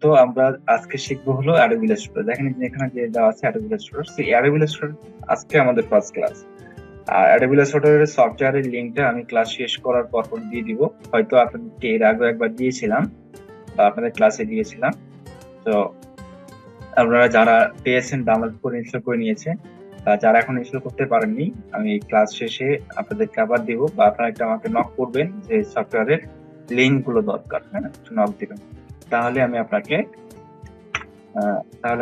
তো আমরা আজকে শিখবো হলো অ্যাডোব ইলাস্ট্রেটর। দেখেন যে এখানে যে দেওয়া আছে অ্যাডোব ইলাস্ট্রেটর, সেই অ্যাডোব ইলাস্ট্রেটর আজকে আমাদের ফার্স্ট ক্লাস। আর অ্যাডোব ইলাস্ট্রেটরের সফটওয়্যারের লিঙ্কটা আমি ক্লাস শেষ করার পর দিয়ে দিব। হয়তো আপনাদেরকে এর আগে একবার দিয়েছিলাম বা আপনাদের ক্লাসে দিয়েছিলাম। তো আপনারা যারা পেয়েছেন ডাউনলোড করে ইনস্টল করে নিয়েছেন, যারা এখন ইনস্টল করতে পারেননি, আমি ক্লাস শেষে আপনাদেরকে আবার দিব, বা আপনারা একটা আমাকে নক করবেন যে সফটওয়্যারের লিঙ্ক গুলো দরকার। হ্যাঁ, নক দিবেন, তাহলে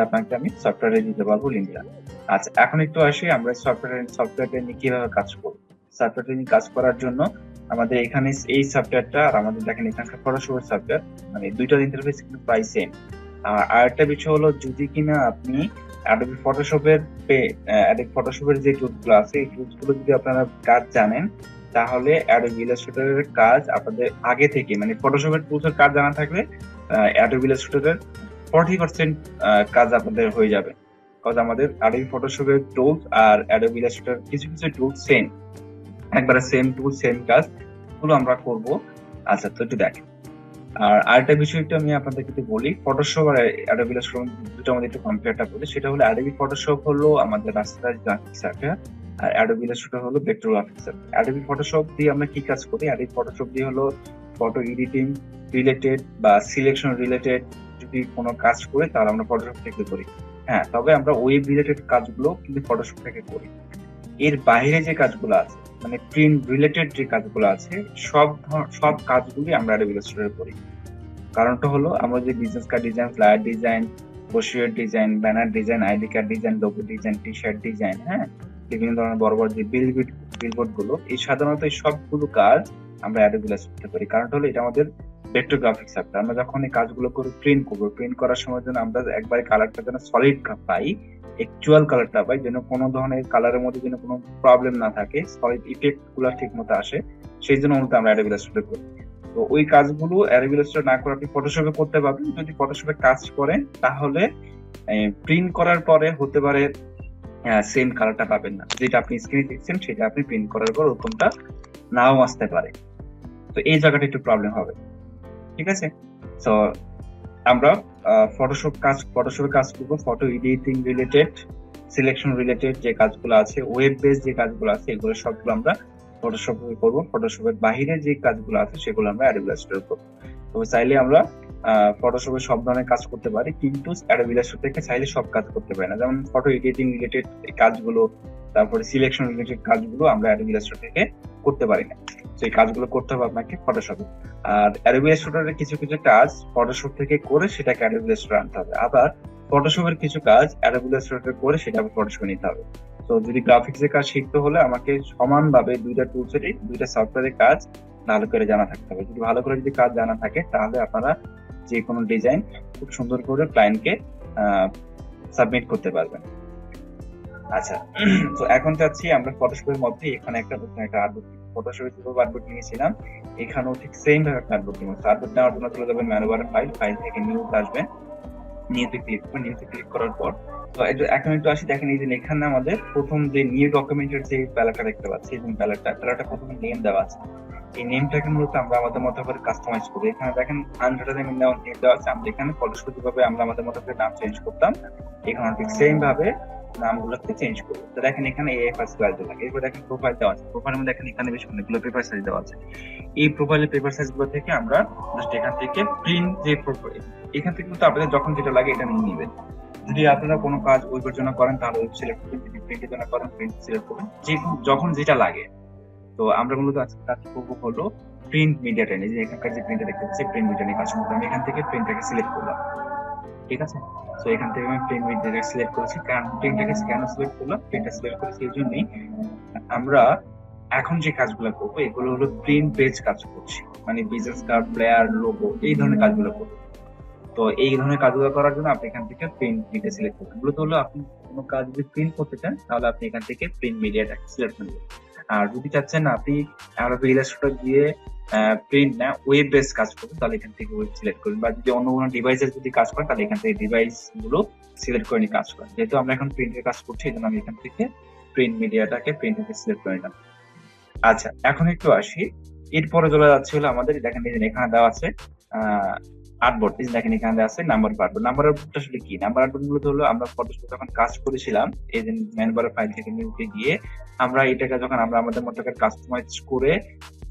আপনাকে আমি সফটওয়্যারে দিতে পারবো লিঙ্কটা। আচ্ছা, এখন একটু আসি আমরা সফটওয়্যারটা নিয়ে কিভাবে কাজ করবো। সফটওয়্যারটা নিয়ে কাজ করার জন্য আমাদের এখানে এই সফটওয়্যারটা আর আমাদের দেখেন এখানকার ফটোশপের সফটওয়্যার, মানে দুইটার ইন্টারফেস কিন্তু প্রায় সেম। আর একটা বিষয় হলো, যদি কিনা আপনি অ্যাডোবি ফটোশপের যে টুলস গুলো আছে, এই টুলস গুলো যদি আপনারা কাজ জানেন, তাহলে অ্যাডোবি ইলাস্ট্রেটরের কাজ আপনাদের আগে থেকে, মানে ফটোশপের টুলস এর কাজ জানা থাকলে অ্যাডোবি ইলাস্ট্রেটরের 40% কাজ আপনাদের হয়ে যাবে। কারণ আমাদের অ্যাডোবি ফটোশপের টুলস আর অ্যাডোবি ইলাস্ট্রেটর কিছু কিছু টুলস সেম, একবারে সেম টুল সেম কাজ গুলো আমরা করব। আচ্ছা, তো একটু দেখেন। আর আরেকটা বিষয় একটু আমি আপনাদেরকে একটু বলি, ফটোশপ আর অ্যাডোবি ইলাস্ট্রেটর দুটো আমাদের একটু কম্পেয়ারটা করি। সেটা হলো অ্যাডোবি ফটোশপ হলো আমাদের রাস্তার গ্রাফিক্স সফটওয়্যার, আর অ্যাডোবি ইলাস্ট্রেটর হলো ভেক্টর গ্রাফিক্স। অ্যাডোবি ফটোশপ দিয়ে আমরা কি কাজ করি? অ্যাডোবি ফটোশপ দিয়ে হলো ফটো এডিটিং রিলেটেড বা সিলেকশন রিলেটেড যদি কোনো কাজ করি, তাহলে আমরা ফটোশপ থেকে করি। হ্যাঁ, তবে আমরা ওয়েব রিলেটেড কাজগুলো কিন্তু ফটোশপ থেকে করি। এর বাইরে যে কাজগুলো আছে, মানে প্রিন্ট রিলেটেড যে কাজগুলো আছে, সব কাজগুলি আমরা অ্যাডোবি ইলাস্ট্রেটরে করি। কারণটা হলো, আমরা যে business card design, flyer design, brochure design, banner design, ID card design, logo design, T shirt design, হ্যাঁ, বিভিন্ন ধরনের বড় বড় যে বিলবোর্ড গুলো, এই সাধারণত এই সবগুলো কাজ আমরা অ্যাডোবি ইলাস্ট্রেটরে করি। কারণটা হলো, এটা আমাদের ভেক্টর গ্রাফিক্স সফটওয়্যার। আমরা যখন এই কাজগুলো করে প্রিন্ট করার সময় যেন আমরা একবারে কালারটা যেন সলিড পাই, অ্যাকচুয়াল কালারটা পাই, যেন কোনো ধরনের কালারের মধ্যে যেন কোনো প্রবলেম না থাকে, সলিড ইফেক্ট গুলো ঠিক মতো আসে, সেই জন্য মূলত আমরা অ্যাডোবি ইলাস্ট্রেটরে করি। তো ওই কাজগুলো অ্যাডোবি ইলাস্ট্রেটর না করে আপনি ফটোশপে করতে পারবেন। যদি ফটোশপে কাজ করেন, তাহলে প্রিন্ট করার পরে হতে পারে সেম কালারটা পাবেন না, যেটা আপনি স্ক্রিনে দেখছেন সেটা আপনি প্রিন্ট করার পর ওরকমটা নাও আসতে পারে। তো এই জায়গাটা একটু প্রবলেম হবে, ঠিক আছে? তো আমরা ফটোশপে কাজ করবো photo editing related, selection related যে কাজগুলো আছে, ওয়েব বেস যে কাজগুলো আছে, এগুলো সবগুলো আমরা ফটোশপে করবো। ফটোশপের বাইরে যে কাজগুলো আছে সেগুলো আমরা অ্যাডোবি ইলাস্ট্রেটরে করবো। তবে চাইলে আমরা ফটোশপে সব ধরনের কাজ করতে পারি, কিন্তু অ্যাডোবি ইলাস্ট্রেটর থেকে চাইলে সব কাজ করতে পারি না। যেমন ফটো এডিটিং রিলেটেড কাজগুলো, তারপরে সিলেকশন রিলেটেড কাজগুলো আমরা অ্যাডোবি ইলাস্ট্রেটর থেকে করতে পারি না। সেই কাজগুলো করতে হবে আপনাকে ফটোশপে। আর অ্যাডোবি ইলাস্ট্রেটরের কিছু কিছু কাজ ফটোশপ থেকে করে সেটাকে অ্যাডোবি ইলাস্ট্রেটরে আনতে হবে, আবার ফটোশপের কিছু কাজ অ্যাডোবি ইলাস্ট্রেটরে করে সেটা ফটোশপে নিতে হবে। তো যদি গ্রাফিক্সের কাজ শিখতে হলে আমাকে সমানভাবে দুইটা টুলসেরই, দুইটা সফটওয়্যারের কাজ ভালো করে জানা থাকতে হবে। যদি ভালো করে কাজ জানা থাকে, তাহলে আপনারা যে কোনো ডিজাইন খুব সুন্দর করে ক্লায়েন্টকে সাবমিট করতে পারবেন। আচ্ছা, তো এখন চাচ্ছি আমরা ফটোশপের মধ্যে এখানে একটা আর্টবোর্ড, ফটোশপে যেভাবে আর্টবোর্ড নিয়েছিলাম, এখানেও ঠিক সেম ভাবে একটা আর্টবোর্ড নিব। আর্টবোর্ড নেওয়ার জন্য চলে যাবেন ম্যানুয়াল ফাইল থেকে নিউতে আসবেন, নিউতে ক্লিক করবেন। নিউতে ক্লিক করার পর তো এখন একটু আসি, দেখেন এই যে এখানে আমাদের প্রথম যে নিউ ডকুমেন্টের যে প্যালেটটা দেখতে পাচ্ছি, এই প্যালেটটা প্রথমে নেম দেওয়া আছে। এই নেমটাকে মূলত আমরা আমাদের মতো করে কাস্টমাইজ করি। এখানে দেখেন আনডাটা নেম দেওয়া আছে। আমরা এখানে ফটোশপে যেভাবে আমরা আমাদের মতো করে নাম চেঞ্জ করতাম, এখানে ঠিক সেম ভাবে নামগুলোকে চেঞ্জ করবো। তো দেখেন এখানে এই ফার্স্ট ক্লাস দেওয়া, এরপর দেখেন প্রোফাইল দেওয়া আছে। প্রোফাইলের মধ্যে দেখেন এখানে বেশ অনেকগুলো পেপার সাইজ দেওয়া আছে। এই প্রোফাইলের পেপার সাইজ গুলো থেকে আমরা জাস্ট এখান থেকে প্রিন্ট যে এখান থেকে কিন্তু আপনাদের যখন যেটা লাগে এটা নিয়ে নেবেন। যদি আপনারা কোনো কাজ ওয়েবের জন্য করেন, তাহলে ওয়েব সিলেক্ট করবেন। যদি প্রিন্টের জন্য করেন, প্রিন্ট সিলেক্ট করবেন, যখন যেটা লাগে। তো আমরা মূলত আজকে কাজ করবো হলো প্রিন্ট মিডিয়াটা নিয়ে। যে এখানকার যে প্রিন্টটা দেখতে পাচ্ছি, প্রিন্ট মিডিয়া নিয়ে কাজ করবো। আমি এখান থেকে প্রিন্টটাকে সিলেক্ট করলাম, ঠিক আছে? তো এখান থেকে আমি প্রিন্ট মিডিয়াটা সিলেক্ট করেছি। কারণ প্রিন্টটাকে কেন সিলেক্ট করলাম, প্রিন্টটা সিলেক্ট করেছি এই জন্যই, আমরা এখন যে কাজগুলো করবো এগুলো হলো প্রিন্ট বেজ কাজ করছি, মানে বিজনেস কার্ড, প্লেয়ার, লোগো, এই ধরনের কাজগুলো করবো। তো এই ধরনের কাজগুলো করার জন্য আপনি এখান থেকে প্রিন্ট মিডিয়া সিলেক্ট করবেন। মূলত হলো আপনি কোনো কাজ যদি প্রিন্ট করতে চান, তাহলে আপনি এখান থেকে প্রিন্ট মিডিয়াটা সিলেক্ট করবেন। আর যদি চাচ্ছেন না আপনি অ্যাডোবি ইলাস্ট্রেটর দিয়ে প্রিন্ট না ওয়েব বেস কাজ করবেন, তাহলে এখান থেকে ওয়েব সিলেক্ট করবেন। বা যদি অন্য কোনো ডিভাইসে যদি কাজ করেন, তাহলে এখান থেকে ডিভাইস গুলো সিলেক্ট করে নিয়ে কাজ করেন। যেহেতু আমরা এখন প্রিন্টের কাজ করছি, এই জন্য আমি এখান থেকে প্রিন্ট মিডিয়াটাকে প্রিন্টে সিলেক্ট করে নিলাম। আচ্ছা, এখন একটু আসি, এরপরে চলে যাচ্ছে হলো আমাদের, দেখেন এখানে দেওয়া আছে আর্টবোর্ড দেখেন এখানে আছে number of artboard. Number artboard আসলে কি? নাম্বার আর্টবোর্ড মূলত হলো আমরা ফটোশপে যখন কাজ করেছিলাম, এই যে মেনু ফাইল থেকে নিউতে গিয়ে আমরা এটাকে যখন আমরা আমাদের মতো করে কাস্টমাইজ করে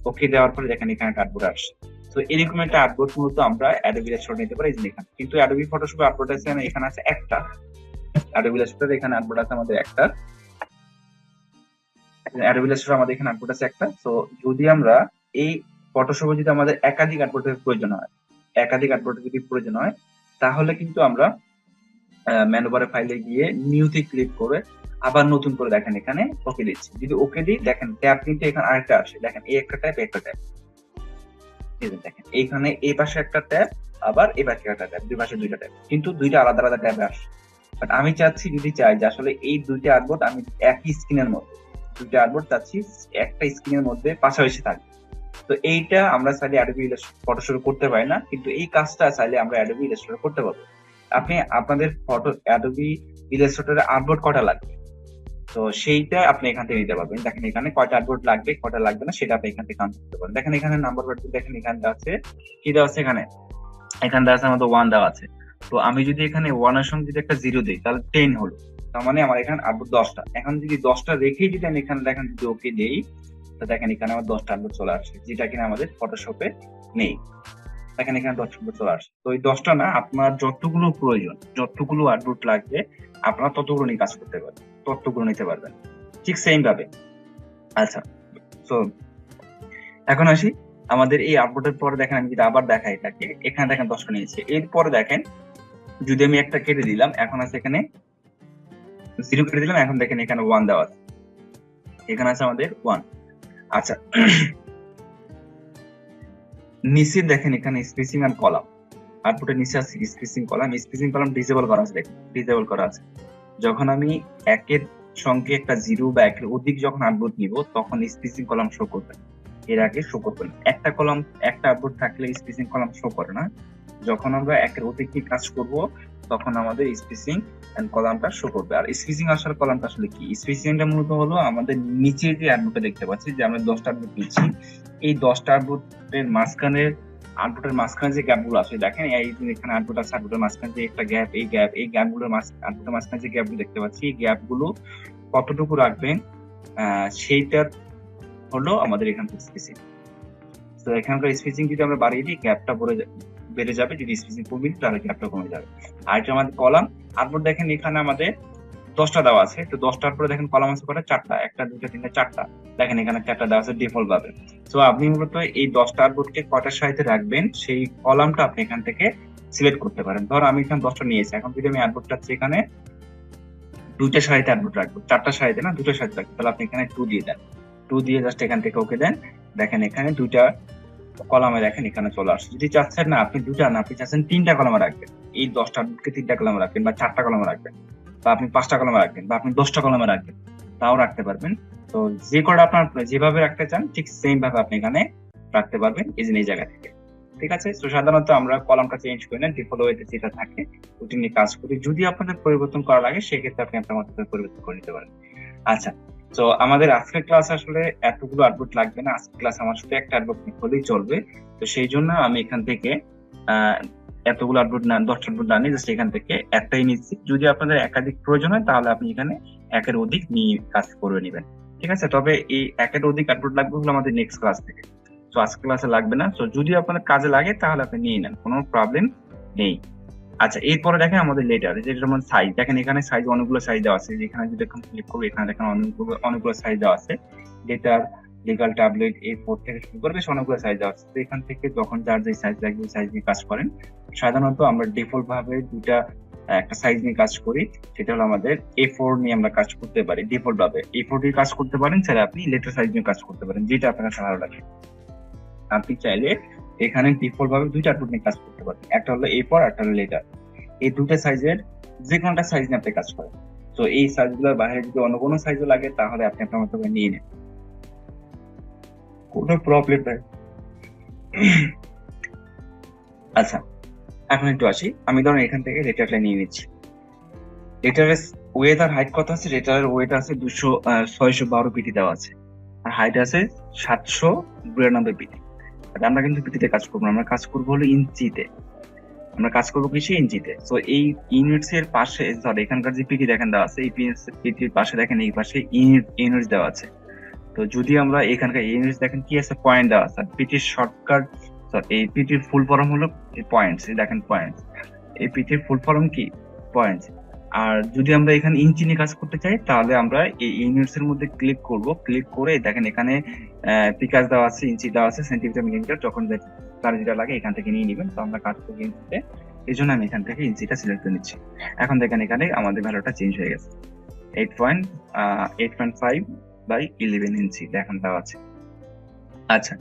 ওকে দেওয়ার পরে দেখেন এখানে একটা আর্টবোর্ড আসছে। তো এরকম একটা আর্টবোর্ড মূলত আমরা অ্যাডোবি ইলাস্ট্রেটর নিতে পারি এখানে। কিন্তু অ্যাডোবি ফটোশপে আর্টবোর্ড আছে এখানে আছে একটা, অ্যাডোবি ইলাস্ট্রেটর এখানে আর্টবোর্ড আছে আমাদের একটা, অ্যাডোবি ইলাস্ট্রেটর আমাদের এখানে আর্টবোর্ড আছে একটা। তো যদি আমরা এই ফটোশপে যদি আমাদের একাধিক আর্টবোর্ডের প্রয়োজন হয়, একাধিক আর্টবোর্ডের যদি প্রয়োজন হয়, তাহলে কিন্তু আমরা মেনু বারে ফাইলে গিয়ে নিউতে ক্লিক করে আবার নতুন করে দেখেন এখানে ওকে দিচ্ছি। যদি ওকে দিই দেখেন ট্যাব কিন্তু এখানে আরেকটা আসে, দেখেন এই একটা ট্যাব একটা ট্যাব, দেখেন এইখানে এই পাশে একটা ট্যাব আবার এই পাশে একটা ট্যাব, দুই পাশে দুইটা ট্যাব, কিন্তু দুইটা আলাদা আলাদা ট্যাবে আসে। বাট আমি চাচ্ছি যদি চাই যে আসলে এই দুইটা আর্টবোর্ড আমি একই স্ক্রিনের মধ্যে, দুইটা আর্টবোর্ড চাচ্ছি একটা স্ক্রিনের মধ্যে পাশাপাশি থাকবে। তো এইটা আমরা চাইলে অ্যাডোবি ফটোশপে করতে পারি না, কিন্তু এই কাজটা চাইলে আমরা অ্যাডোবি ইলাস্ট্রেটরে করতে পারবো। আপনি আপনাদের ফটো অ্যাডোবি ইলাস্ট্রেটরে আর্টবোর্ড কটা লাগবে, তো সেইটা আপনি এখান থেকে নিতে পারবেন। দেখেন এখানে কয়টা আর্টবোর্ড লাগবে কয়টা লাগবে না সেটা আপনি এখান থেকে কাউন্ট করতে পারেন। দেখেন এখানে নাম্বার বাড়তে দেখেন এখানে আছে কি দেওয়া আছে, এখানে দেওয়া আছে আমাদের 1 দেওয়া আছে। তো আমি যদি এখানে 1 এর সঙ্গে যদি একটা 0 দিই তাহলে 10 হলো, তার মানে আমার এখানে আর্টবোর্ড 10টা। এখন যদি 10টা রেখেই যদি আমি এখানে দেখেন যদি ওকে দেই, তো দেখেন এখানে আমার 10টা আর্টবোর্ড চলে আসছে, যেটা কিনা আমাদের ফটোশপে নেই। দেখেন এখানে 10টা আর্টবোর্ড চলে আসছে। তো এই 10টা না, আপনার যতগুলো প্রয়োজন, যতগুলো আর্টবোর্ড লাগবে আপনারা ততগুলো নিয়ে কাজ করতে পারবেন, ততগুলো নিতে পারবেন ঠিক সেম ভাবে। আচ্ছা, তো এখন আসি আমাদের এই আর্টবোর্ডের পরে দেখেন আমি যদি আবার দেখাই এটাকে, এখানে দেখেন 10টা নিয়েছে। এরপরে দেখেন যদি আমি একটা কেটে দিলাম, এখন আছে এখানে 0 কেটে দিলাম, এখন দেখেন এখানে 1 দেওয়া আছে, এখানে আছে আমাদের 1। আচ্ছা, নিচে দেখেন এখানে স্পেসিং এন্ড কলাম, আউটপুটের নিচে আছে spacing column, spacing column disable করা আছে, দেখেন ডিসেবল করা আছে। যখন আমি একের সঙ্গে একটা 0 বা একের অধিক যখন আউটপুট নিব তখন স্পেসিং কলাম শো করবে, এর আগে শো করবে না। একটা কলাম একটা আউটপুট থাকলে স্পেসিং কলাম শো করে না। যখন আমরা একের অধিক নিয়ে কাজ করব তখন আমাদের স্পেসিং এন্ড কলামটা শো করবে। আর স্পেসিং আসার কলামটা আসলে কি? স্পেসিংটা মূলত হলো আমাদের নিচে যে আউটপুটটা দেখতে পাচ্ছি যে আমরা 10টা আউটপুট নিচ্ছি, এই 10টা আউটপুটের মাঝখানে আউটপুটের মাঝখানে যে গ্যাপ গুলো আছে দেখেন, এই যে এখানে আউটপুট আছে, আউটপুটের মাঝখানে যে একটা গ্যাপ, এই গ্যাপ গুলোর আউটপুটের মাঝখানে যে গ্যাপ গুলো দেখতে পাচ্ছি, এই গ্যাপ গুলো কতটুকু রাখবেন সেইটা হলো আমাদের এখান থেকে স্পেসিং। তো এখানকার স্পেসিং যদি আমরা বাড়িয়ে দিই গ্যাপটা বেড়ে যাবে, যদি স্পেসিং কমে দিই তাহলে গ্যাপটা কমে যাবে। আর এটা আমাদের কলাম আউটপুট দেখেন এখানে আমাদের 10টা দেওয়া আছে, তো 10টার পরে দেখেন কলাম আছে কটা, 4টা, 1টা 2টা 3টা 4টা, দেখেন এখানে 4টা দেওয়া আছে ডিফল্ট ভাবে। তো আপনি মূলত এই 10টা আউটপুটকে কটার সাথে রাখবেন সেই কলামটা আপনি এখান থেকে সিলেক্ট করতে পারেন। ধর আমি এখানে 10টা নিয়েছি, এখন যদি আমি আউটপুট চাচ্ছি এখানে 2টার সাথে আউটপুট রাখবো, 4টার সাথে না 2টার সাথে রাখবো, তাহলে আপনি এখানে 2 দিয়ে দেন, 2 দিয়ে জাস্ট এখান থেকে ওকে দেন। দেখেন এখানে 2টা কলামে দেখেন এখানে চলে আসছে। যদি চাচ্ছেন না আপনি 2টা না, আপনি চাচ্ছেন 3টা কলামে রাখবেন, এই 10টা আউটপুটকে 3টা কলামে রাখবেন বা 4টা কলামে রাখবেন, বা আপনি 5টা কলামে রাখবেন, বা আপনি 10টা কলামে রাখবেন, তাও রাখতে পারবেন। তো যে কটা আপনার যেভাবে রাখতে চান ঠিক সেম ভাবে আপনি এখানে রাখতে পারবেন এই জায়গা থেকে। ঠিক আছে, তো সাধারণত আমরা কলামটা চেঞ্জ করি না, ডিফল্ট ওয়েতে যেটা থাকে ওটি নিয়ে কাজ করি। যদি আপনাদের পরিবর্তন করা লাগে সেক্ষেত্রে আপনি আপনার মতো পরিবর্তন করে নিতে পারেন। আচ্ছা, তো আমাদের আজকের ক্লাস আসলে এতগুলো আউটপুট লাগবে না, আজকের ক্লাস আমার শুধু একটা আউটপুট হলেই চলবে। তো সেই জন্য আমি এখান থেকে এতগুলো আউটপুট না, 10টা আউটপুট না নিয়ে জাস্ট এখান থেকে একটাই নিচ্ছি। যদি আপনাদের একাধিক প্রয়োজন হয় তাহলে আপনি এখানে একের অধিক নিয়ে কাজ করে নেবেন। ঠিক আছে, তবে এই একের অধিক আউটপুট লাগবে হলো আমাদের নেক্সট ক্লাস থেকে, তো আজকের ক্লাসে লাগবে না। তো যদি আপনাদের কাজে লাগে তাহলে আপনি নিয়ে নেন, কোনো প্রবলেম নেই। আচ্ছা, এরপরে দেখেন আমাদের লেটার, যেমন সাইজ, দেখেন এখানে সাইজ অনেকগুলো সাইজ দেওয়া আছে, এখানে যদি এখন ক্লিক করবো এখানে দেখেন অনেকগুলো সাইজ দেওয়া আছে, লেটার, লিগাল, ট্যাবলেট, A4 থেকে শুরু করে বেশ অনেকগুলো সাইজ দেওয়া আছে। তো এখান থেকে যখন যার যে সাইজ লাগবে ওই সাইজ নিয়ে কাজ করেন। সাধারণত আমরা ডিফল্ট ভাবে দুইটা একটা সাইজ নিয়ে কাজ করি, সেটা হলো আমাদের A4 নিয়ে আমরা কাজ করতে পারি ডিফল্ট ভাবে। A4 দিয়ে কাজ করতে পারেন, চাইলে আপনি লেটার সাইজ নিয়ে কাজ করতে পারেন, যেটা আপনার কাছে ভালো লাগে। আপনি চাইলে এখানে ডিফল্ট ভাবে দুইটা আউটপুট নিয়ে কাজ করতে পারেন, একটা হলো A4 একটা হলো লেটার। এই দুটো সাইজের যে কোনোটা সাইজ নিয়ে আপনি কাজ করেন। তো এই সাইজগুলোর বাইরে যদি অন্য কোনো সাইজও লাগে তাহলে আপনি আপনার মতো করে নিয়ে নেন, কোনো প্রবলেম নাই। আচ্ছা, এখন একটু আসি, আমি ধরুন এখান থেকে লেটারটা নিয়ে নিচ্ছি। লেটারের ওয়েট আর হাইট কত আছে? লেটারের ওয়েট আছে 612 পিটি দেওয়া আছে, আর হাইট আছে 792 পিটি। আমরা কিন্তু পিটিতে কাজ করবো না, আমরা কাজ করবো হলো ইঞ্চিতে। আমরা কাজ করবো কিছু ইঞ্চিতে। সো এই ইউনিটস এর পাশে সরি এখানকার যে পিটি দেখেন দেওয়া আছে, এই পিটির পাশে দেখেন এই পাশে ইউনিটস দেওয়া আছে। তো যদি আমরা এখানকার ইউনিটস দেখেন কি আছে, পয়েন্ট দেওয়া আছে। পিটির শর্টকাট এই পিটির ফুল ফর্ম হলো পয়েন্টস, দেখেন পয়েন্টস। এই পিটির ফুল ফর্ম কি, পয়েন্টস। আর যদি আমরা এখানে ইঞ্চি নিয়ে কাজ করতে চাই তাহলে আমরা এই ইউনিটস এর মধ্যে ক্লিক করব। ক্লিক করে দেখেন এখানে পিকাস দেওয়া আছে, ইঞ্চি দেওয়া আছে, সেন্টিমিটার মিলিমিটার, যখন তার যেটা লাগে এখান থেকে নিয়ে নেবেন। তো আমরা কাজ করবো ইঞ্চিতে, এই জন্য আমি এখান থেকে ইঞ্চিটা সিলেক্ট করে নিচ্ছি। এখন দেখেন এখানে আমাদের ভ্যালুটা চেঞ্জ হয়ে গেছে, 8.5/11 ইঞ্চি দেখেন দেওয়া আছে। আচ্ছা,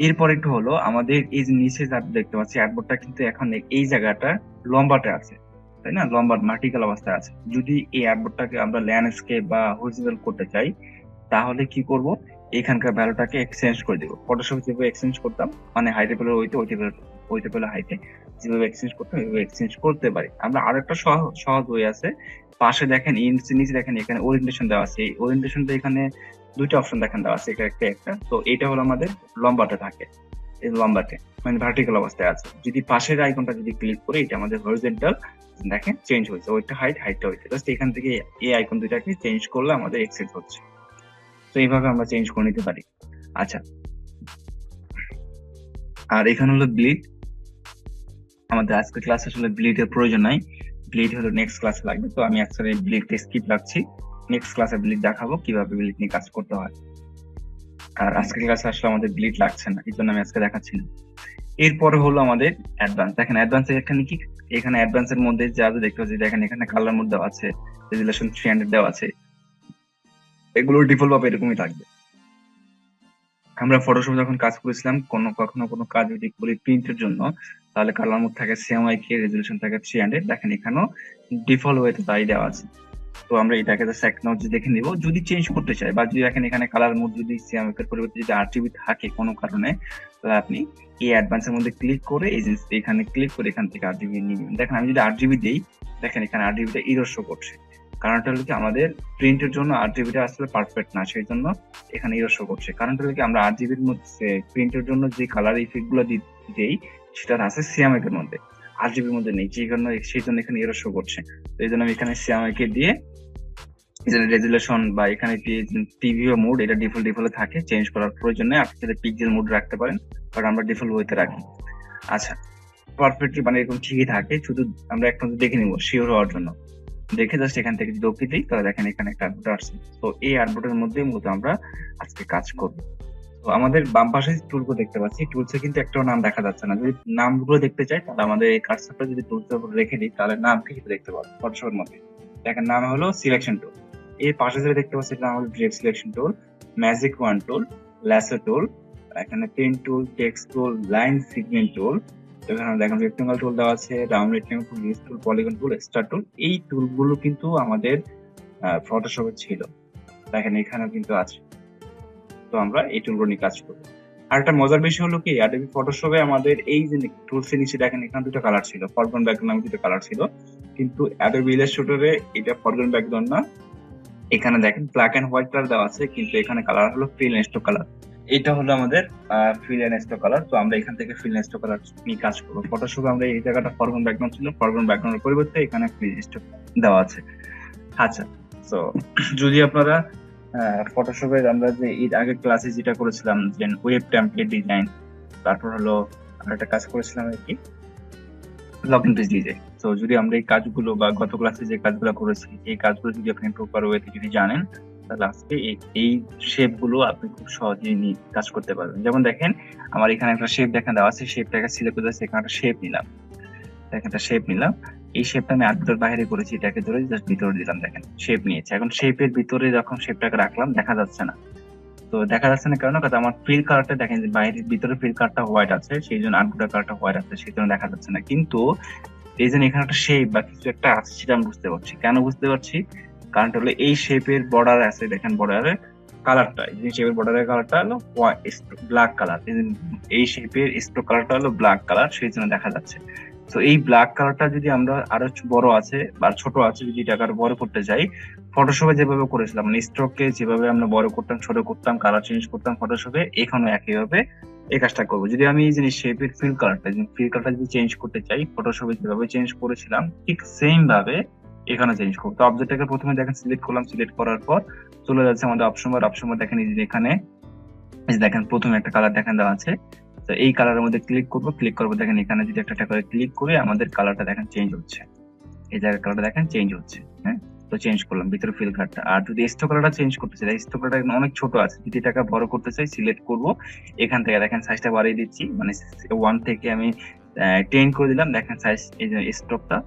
এরপর একটু হলো আমাদের এই যে নিচে যা দেখতে পাচ্ছি অ্যাডবোর্ডটা কিন্তু এখন এই জায়গাটা লম্বাটে আছে, তাই না, লম্বা ভার্টিক্যাল অবস্থায় আছে। যদি এই অ্যাডবোর্ডটাকে আমরা ল্যান্ডস্কেপ বা হরিজন্টাল করতে চাই তাহলে কি করব, এখানকার ভ্যালুটাকে এক্সচেঞ্জ করে দেবো। ফটোশপ যেভাবে এক্সচেঞ্জ করতাম, মানে হাইটে পেলে ওইতে পেলে হাইটে, যেভাবে এক্সচেঞ্জ করতাম ওইভাবে এক্সচেঞ্জ করতে পারি। আমরা আরো একটা সহজ ওয়ে আছে, পাশে দেখেন নিচে দেখেন এখানে ওরিয়েন্টেশন দেওয়া আছে। এই ওরিয়েন্টেশনটা এখানে দুইটা অপশন দেখেন দেওয়া আছে, এটা একটা। তো এটা হলো আমাদের লম্বাটে থাকে, এই লম্বাটে মানে ভার্টিক্যাল অবস্থায় আছে। যদি পাশের আইকনটা যদি ক্লিক করি, এটা আমাদের হরিজন্টাল, দেখেন চেঞ্জ হয়েছে, ওইটা হাইটটা হয়েছে। জাস্ট এখান থেকে এই আইকন দুইটাকে চেঞ্জ করলে আমাদের এক্সেস হচ্ছে। তো এইভাবে আমরা চেঞ্জ করে নিতে পারি। আচ্ছা, আর এখানে হলো ব্লিড। আমাদের আজকের ক্লাস আসলে ব্লিডের প্রয়োজন নাই, ব্লিড হলো নেক্সট ক্লাসে লাগবে। তো আমি আসলে ব্লিডটা স্কিপ রাখছি, নেক্সট ক্লাসে ব্লিড দেখাবো কিভাবে ব্লিড নিয়ে কাজ করতে হয়। আর আজকের ক্লাসে আসলে আমাদের ব্লিড লাগছে না, এই জন্য আমি আজকে দেখাচ্ছি না। এরপরে হলো আমাদের অ্যাডভান্স। দেখেন অ্যাডভান্স এখানে কি, এখানে অ্যাডভান্স এর মধ্যে যা যা দেখতে পাচ্ছি, দেখেন এখানে কালার মোড দেওয়া আছে, রেজুলেশন 300 দেওয়া আছে, এগুলো ডিফল্ট ভাবে এরকমই থাকবে। আমরা ফটোশপ যখন কাজ করেছিলাম কখনো কোনো কাজ যদি করি প্রিন্টের জন্য, তাহলে কালার মোড থাকে CMYK, রেজুলেশন থাকে 300। দেখেন এখানেও ডিফল্ট ওয়েতে তাই দেওয়া আছে। তো আমরা এটাকে জাস্ট এক নজরে দেখে নিব। যদি চেঞ্জ করতে চাই বা যদি দেখেন এখানে কালার মোড যদি CMYK এর পরিবর্তে যদি RGB থাকে কোনো কারণে, তাহলে আপনি এই অ্যাডভান্স এর মধ্যে ক্লিক করে এই জিনিস এখানে ক্লিক করে এখান থেকে RGB নিয়ে নেবেন। দেখেন আমি যদি RGB দেই, দেখেন এখানে RGB টা ইরর শো করছে। কারণটা হলো কি, আমাদের প্রিন্টের জন্য RGB টা আসলে পারফেক্ট না, সেই জন্য এখানে ইরর শো করছে। কারণটা হলো কি, আমরা RGB এর মধ্যে প্রিন্টের জন্য যে কালার ইফেক্ট গুলো দিই সেটা আছে CMYK এর মধ্যে, RGB এর মধ্যে নেই, সেই জন্য এখানে ইরর শো করছে। তো এই জন্য আমি এখানে CMYK দিয়ে রেজুলেশন বা এখানে টিভিও মোড, এটা ডিফল্ট থাকে, চেঞ্জ করার প্রয়োজন নেই। আপনি যদি পিক্সেল মোড রাখতে পারেন, বাট আমরা ডিফল্ট ওয়েতে রাখি। আচ্ছা, পারফেক্টলি মানে এরকম ঠিকই থাকে, শুধু আমরা একটা দেখে নিব শিওর হওয়ার জন্য। দেখে জাস্ট এখান থেকে যদি ওকে দিই, তাহলে দেখেন এখানে একটা অ্যাডবোর্ড আসছে। তো এই অ্যাডবোর্ডের মধ্যে মূলত আমরা আজকে কাজ করব। তো আমাদের বাম পাশে টুলগুলো দেখতে পাচ্ছি, টুলসে কিন্তু একটাও নাম দেখা যাচ্ছে না। যদি নামগুলো দেখতে চাই তাহলে আমাদের এই কার্সারটা যদি টুলসের উপর রেখে দিই, তাহলে নাম কিন্তু দেখতে পাবো ফটোশপের মধ্যে। দেখেন নাম হলো সিলেকশন টুল। এর পাশে যেটা দেখতে পাচ্ছি এটা হলো direct selection tool, magic wand tool, lasso tool, এখানে pen tool, text tool, line segment tool, এখানে দেখেন রেক্টেঙ্গল টুল দেওয়া আছে, round rectangle tool, list tool, polygon tool, star tool. এই টুলগুলো কিন্তু আমাদের ফটোশপে ছিল, দেখেন এখানেও কিন্তু আছে। তো আমরা এই টুলগুলো নিয়ে কাজ করবো। আর একটা মজার বিষয় হলো কি, অ্যাডোবি ফটোশপে আমাদের এই যে টুলস এর নিচে দেখেন এখানে দুটো কালার ছিল, ফরগ্রাউন্ড ব্যাকগ্রাউন্ড নামে দুটো কালার ছিল, কিন্তু অ্যাডোবি ইলাস্ট্রেটরে এটা ফরগ্রাউন্ড ব্যাকগ্রাউন্ড না, এখানে দেখেন ব্ল্যাক এন্ড হোয়াইট কালার দেওয়া আছে, কিন্তু এখানে কালার হলো ফিল এন্ড স্ট্রোক কালার। এটা হলো আমাদের ফিল এন্ড স্ট্রোক কালার। তো আমরা এখান থেকে ফিল এন্ড স্ট্রোক কালার নিয়ে কাজ করবো। ফটোশপে আমরা এই জায়গাটা ফরগ্রাউন্ড ব্যাকগ্রাউন্ড ছিল, ফরগ্রাউন্ড ব্যাকগ্রাউন্ডের পরিবর্তে এখানে ফিল এন্ড স্ট্রোক দেওয়া আছে। আচ্ছা, তো যদি আপনারা ফটোশপের আমরা যে এর আগের ক্লাসে যেটা করেছিলাম যে ওয়েব টেমপ্লেট ডিজাইন, তারপর হলো আমরা একটা কাজ করেছিলাম আর কি লগইন পেজ ডিজাইন। তো যদি আমরা এই কাজগুলো বা গত ক্লাসে যে কাজগুলো করেছি এই কাজগুলো যদি আপনি প্রপার ওয়েতে যদি জানেন, তাহলে আজকে এই শেপ গুলো আপনি খুব সহজেই নিয়ে কাজ করতে পারবেন। যেমন দেখেন আমার এখানে একটা শেপ দেখা দেওয়া আছে, শেপটাকে সিলেক্ট করে এখানে একটা শেপ নিলাম, দেখেন একটা শেপ নিলাম। এই শেপটা আমি আর্টবোর্ডের বাইরে করেছি, এটাকে ধরে জাস্ট ভিতরে দিলাম, দেখেন শেপ নিয়েছে। এখন শেপের ভিতরে যখন শেপটাকে রাখলাম দেখা যাচ্ছে না। তো দেখা যাচ্ছে না কারণ আমার ফিল কালারটা দেখেন যে বাইরের ভিতরে ফিল কালারটা হোয়াইট আছে, সেই জন্য আর্টবোর্ডের কালারটা হোয়াইট আছে, সেই জন্য দেখা যাচ্ছে না। কিন্তু এই জন্য এখানে একটা শেপ বা কিছু একটা আছে সেটা আমি বুঝতে পারছি। কেন বুঝতে পারছি? কারণটা হলো এই শেপের বর্ডার আছে, দেখেন বর্ডারের কালারটা, এই শেপের বর্ডারের কালারটা হলো ব্ল্যাক কালার, এই শেপের স্ট্রোক কালারটা হলো ব্ল্যাক কালার, সেই জন্য দেখা যাচ্ছে। তো এই ব্ল্যাক কালারটা যদি আমরা আরো বড় আছে বা ছোট আছে, যদি এটাকে আরো বড় করতে চাই, ফটোশপে যেভাবে করেছিলাম মানে স্ট্রোককে যেভাবে আমরা বড় করতাম, ছোট করতাম, কালার চেঞ্জ করতাম ফটোশপে, এখানেও একইভাবে এই কাজটা করবো। যদি আমি এই জিনিস শেপের ফিল কালারটা যদি চেঞ্জ করতে চাই, ফটোশপে যেভাবে চেঞ্জ করেছিলাম ঠিক সেম ভাবে এখানে চেঞ্জ করবো। তো অবজেক্টটাকে প্রথমে দেখেন সিলেক্ট করলাম, সিলেক্ট করার পর চলে যাচ্ছে আমাদের অপশন বার দেখেন এই যে এখানে দেখেন প্রথমে একটা কালার দেখেন দেওয়া আছে। তো এই কালারের মধ্যে ক্লিক করবো, দেখেন এখানে যদি একটা করে ক্লিক করে আমাদের কালারটা দেখেন চেঞ্জ হচ্ছে, এই জায়গার কালারটা দেখেন চেঞ্জ হচ্ছে। হ্যাঁ, তো চেঞ্জ করলাম ভিতরে ফিল কালারটা। আর যদি স্ট্রোক কালারটা চেঞ্জ করতে চাই, স্ট্রোক কালারটা অনেক ছোট আছে, যদি এটাকে বড় করতে চাই সিলেক্ট করব, এখান থেকে দেখেন সাইজটা বাড়িয়ে দিচ্ছি, মানে 1 থেকে আমি 10 করে দিলাম, দেখেন সাইজ এই যে স্ট্রোকটা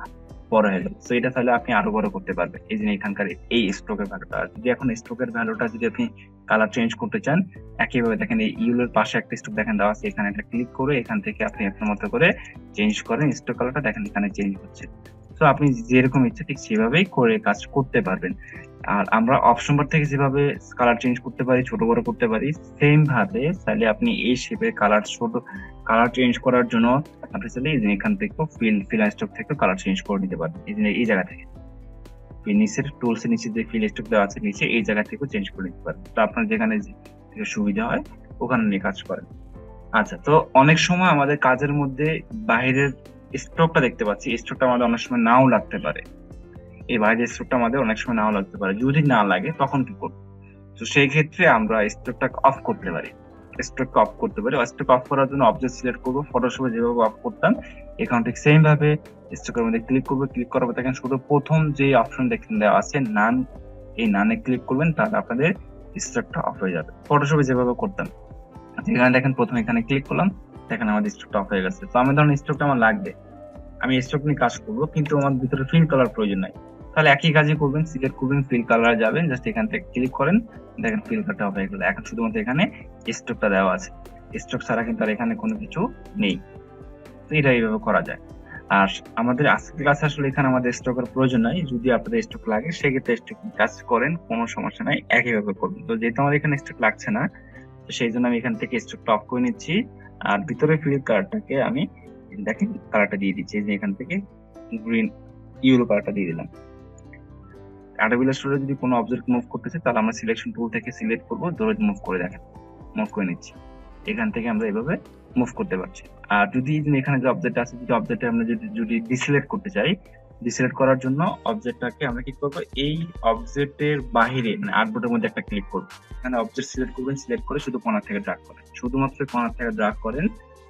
বড় হয়ে গেল। তো এটা তাহলে আপনি আরো বড় করতে পারবেন এই যে এখানকার এই স্ট্রোকের ভ্যালুটা। আর যদি এখন স্ট্রোকের ভ্যালুটা যদি আপনি কালার চেঞ্জ করতে চান, একইভাবে দেখেন এই ইউলের পাশে একটা স্ট্রোক দেখেন দেওয়া আছে, এখানে একটা ক্লিক করে এখান থেকে আপনি আপনার মতো করে চেঞ্জ করেন স্ট্রোক কালারটা, দেখেন এখানে চেঞ্জ হচ্ছে। তো আপনি যেরকম ইচ্ছা ঠিক সেভাবেই করে কাজ করতে পারবেন। আর আমরা অপশন বার থেকে যেভাবে কালার চেঞ্জ করতে পারি, ছোট বড় করতে পারি, সেম ভাবে চাইলে আপনি এই শেপের কালার চেঞ্জ করার জন্য আপনি চাইলে এই যে এখান থেকে ফিল স্ট্রোক থেকে কালার চেঞ্জ করে নিতে পারবেন। এই জায়গা থেকে নিচের টুলস এর নিচে যে ফিল স্ট্রোক দেওয়া আছে নিচে, এই জায়গা থেকেও চেঞ্জ করে নিতে পারবেন। তো আপনার যেখানে সুবিধা হয় ওখানে নিয়ে কাজ করেন। আচ্ছা, তো অনেক সময় আমাদের কাজের মধ্যে বাইরের স্ট্রোকটা দেখতে পাচ্ছি, স্ট্রোকটা আমাদের অনেক সময় নাও লাগতে পারে। এই বাইরের স্ট্রোকটা আমাদের অনেক সময় নাও লাগতে পারে, যদি না লাগে তখন কি করবো? তো সেই ক্ষেত্রে আমরা স্ট্রোকটা অফ করতে পারি। স্ট্রোক অফ করার জন্য অবজেক্ট সিলেক্ট করবো, ফটোশপে যেভাবে অফ করতাম এখানে ঠিক সেম ভাবে স্ট্রোকের মধ্যে ক্লিক করবো, ক্লিক করার পর দেখেন শুধু প্রথম যে অপশন দেখেন দেওয়া আছে নান, এই নানে ক্লিক করবেন, তাহলে আপনাদের স্ট্রোকটা অফ হয়ে যাবে ফটোশপে যেভাবে করতাম। এখানে দেখেন প্রথমে এখানে ক্লিক করলাম, দেখেন আমাদের স্ট্রোকটা অফ হয়ে গেছে। তো আমি ধরুন স্ট্রোকটা আমার লাগবে, আমি স্ট্রোক নিয়ে কাজ করবো, কিন্তু আমার ভিতরে ফিল কালার প্রয়োজন নাই, তাহলে একই কাজই করবেন, সিলেক্ট করবেন, ফিল কালার যাবেন, জাস্ট এখান থেকে ক্লিক করেন, দেখেন ফিল কালারটা অফ হয়ে গেল। এখন শুধুমাত্র এখানে স্ট্রোকটা দেওয়া আছে, স্ট্রোক ছাড়া কিন্তু আর এখানে কোনো কিছু নেই। তো এটা এইভাবে করা যায়। আর আমাদের আজকের ক্লাসে আসলে এখানে আমাদের স্ট্রোকের প্রয়োজন নাই, যদি আপনাদের স্ট্রোক লাগে সেক্ষেত্রে স্ট্রোক কাজ করেন, কোনো সমস্যা নাই, একইভাবে করবেন। তো যেহেতু আমার এখানে স্ট্রোক লাগছে না, তো সেই জন্য আমি এখান থেকে স্ট্রোকটা অফ করে নিচ্ছি, আর ভিতরে ফিল কালারটাকে আমি দেখেন কালারটা দিয়ে দিচ্ছি, যে এখান থেকে গ্রিন ইয়েলো কালারটা দিয়ে দিলাম। অ্যাডোবি ইলাস্ট্রেটরে যদি কোনো অবজেক্ট মুভ করতে চাই, তাহলে আমরা সিলেকশন টুল থেকে সিলেক্ট করবো, ধরে মুভ করে দেখেন মুভ করে নিচ্ছি, এখান থেকে আমরা এভাবে মুভ করতে পারছি। আর যদি এখানে যে অবজেক্ট আছে, যদি অবজেক্টে আমরা যদি ডিসিলেক্ট করতে চাই, ডিসিলেক্ট করার জন্য অবজেক্টটাকে আমরা কি করবো, এই অবজেক্টের বাহিরে মানে আর্টবোর্ডের মধ্যে একটা ক্লিক করবো, এখানে অবজেক্ট সিলেক্ট করবেন, সিলেক্ট করে শুধু কর্নার থেকে ড্র্যাগ করেন, শুধুমাত্র কর্নার থেকে ড্র্যাগ করেন,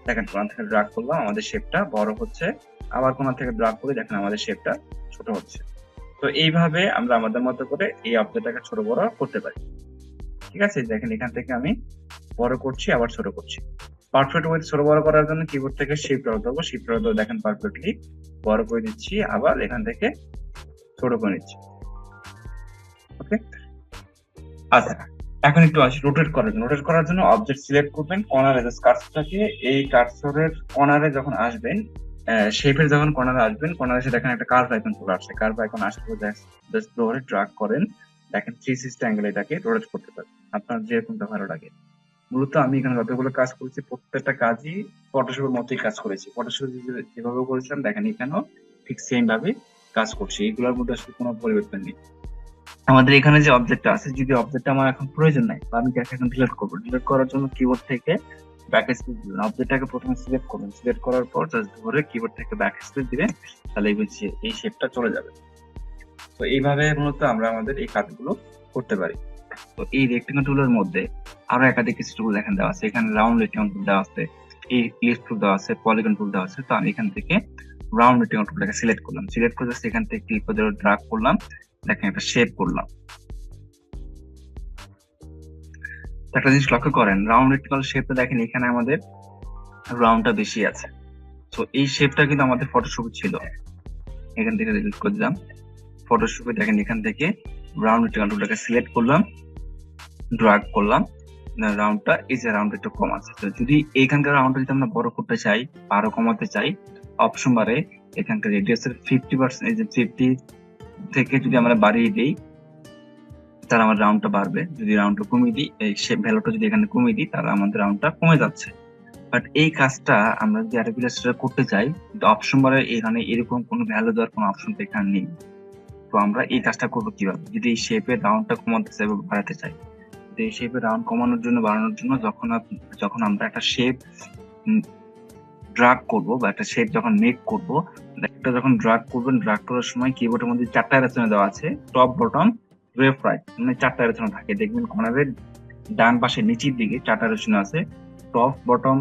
দেখেন কর্নার থেকে ড্র্যাগ করলাম, আমাদের শেপটা বড় হচ্ছে, আবার কর্নার থেকে ড্র্যাগ করে দেখেন আমাদের শেপটা ছোট হচ্ছে। তো এইভাবে আমরা আমাদের মতো করে এই অবজেক্টটাকে ছোট বড় করতে পারি। ঠিক আছে, দেখেন এখান থেকে আমি বড় করছি আবার ছোট করছি। পারফেক্ট ওয়ে ছোট বড় করার জন্য কিবোর্ড থেকে শিফট ধরবো, শিফট ধরে দেখেন পারফেক্টলি বড় করে দিচ্ছি, আবার এখান থেকে ছোট করে নিচ্ছি। ওকে, আচ্ছা এখন একটু আসি রোটেট করার জন্য অবজেক্ট সিলেক্ট করবেন, কর্নারে কার্সরটাকে এই কার্সরের কর্নারে যখন আসবেন, শেপের যখন কর্নারে আসবেন, কর্নারে এসে দেখেন একটা কার্ভ আইকন চলে আসছে, কার্ভ আইকন আসলে জাস্ট ধরে ড্র্যাগ করেন, দেখেন 360 অ্যাঙ্গেলে এটাকে রোটেট করতে পারেন আপনার যেরকমটা ভালো লাগে। মূলত আমি এখানে যতগুলো কাজ করেছি প্রত্যেকটা কাজই ফটোশপের মতোই কাজ করেছি, ফটোশপ যেভাবে করেছিলাম দেখেন এখানেও ঠিক সেম ভাবে কাজ করছি, এগুলোর মধ্যে আসলে কোনো পরিবর্তন নেই। আমাদের এখানে যে অবজেক্টটা আছে, যদি অবজেক্টটা আমার এখন প্রয়োজন নাই বা আমি যাকে এখন ডিলিট করবো, ডিলিট করার জন্য কিবোর্ড থেকে ব্যাক স্পেস দিবেন, অবজেক্টটাকে প্রথমে সিলেক্ট করবেন, সিলেক্ট করার পর জাস্ট ধরে কিবোর্ড থেকে ব্যাক স্পেস দিবেন, তাহলে এই শেপটা চলে যাবে। তো এইভাবে মূলত আমরা আমাদের এই কাজগুলো করতে পারি। তো এই রেক্টেঙ্গল টুলের মধ্যে আরো একাধিক কিছু টুল দেখেন দেওয়া আছে, এখানে রাউন্ড রেক্টেঙ্গল টুল দেওয়া আছে, এই ইলিপস টুল দেওয়া আছে, পলিগন টুল দেওয়া আছে। তো আমি এখান থেকে রাউন্ড রেক্টেঙ্গল টুলটাকে সিলেক্ট করলাম, সিলেক্ট করে এখান থেকে ক্লিক করে ড্র্যাগ করলাম, দেখেন একটা শেপ করলাম। একটা জিনিস লক্ষ্য করেন, রাউন্ড রেক্টেঙ্গল শেপটা দেখেন এখানে আমাদের রাউন্ডটা বেশি আছে, তো এই শেপটা কিন্তু আমাদের ফটোশপে ছিল, এখান থেকে ডিলিট করে দিলাম, ফটোশপে দেখেন এখান থেকে রাউন্ড রেক্টেঙ্গল টুলটাকে সিলেক্ট করলাম, ড্র্যাগ করলাম, রাউন্ডটা এই যে রাউন্ড একটু কম আছে। তো যদি এইখানকার রাউন্ডটা যদি আমরা বড় করতে চাই, আরো কমাতে চাই, অপশন বারে এখানকার রেডিয়াসের 50%, এই যে 50 থেকে যদি আমরা বাড়িয়ে দিই, তাহলে আমার রাউন্ডটা বাড়বে, যদি রাউন্ডটা কমিয়ে দিই, এই শেপ ভ্যালুটা যদি এখানে কমিয়ে দিই, তাহলে আমাদের রাউন্ডটা কমে যাচ্ছে। বাট এই কাজটা আমরা যদি অ্যাডোবি ইলাস্ট্রেটর করতে চাই, কিন্তু অপশন বারে এখানে এরকম কোনো ভ্যালু দেওয়ার কোনো অপশন তো এখানে নেই। তো আমরা এই কাজটা করবো কিভাবে? যদি এই শেপের রাউন্ডটা কমাতে চাই বা বাড়াতে চাই, তো এই শেপের রাউন্ড কমানোর জন্য বাড়ানোর জন্য যখন আমরা একটা শেপ ড্রাগ করব বা একটা শেপ যখন মেক করব, একটা যখন ড্রাগ করবেন, ড্রাগ করার সময় কিবোর্ডের মধ্যে 4টা অ্যারো দেওয়া আছে, টপ, বটম, লেফট, রাইট, মানে 4টা অ্যারো থাকে। দেখবেন কর্নারের ডান পাশে নিচের দিকে 4টা অ্যারো আছে, টপ, বটম,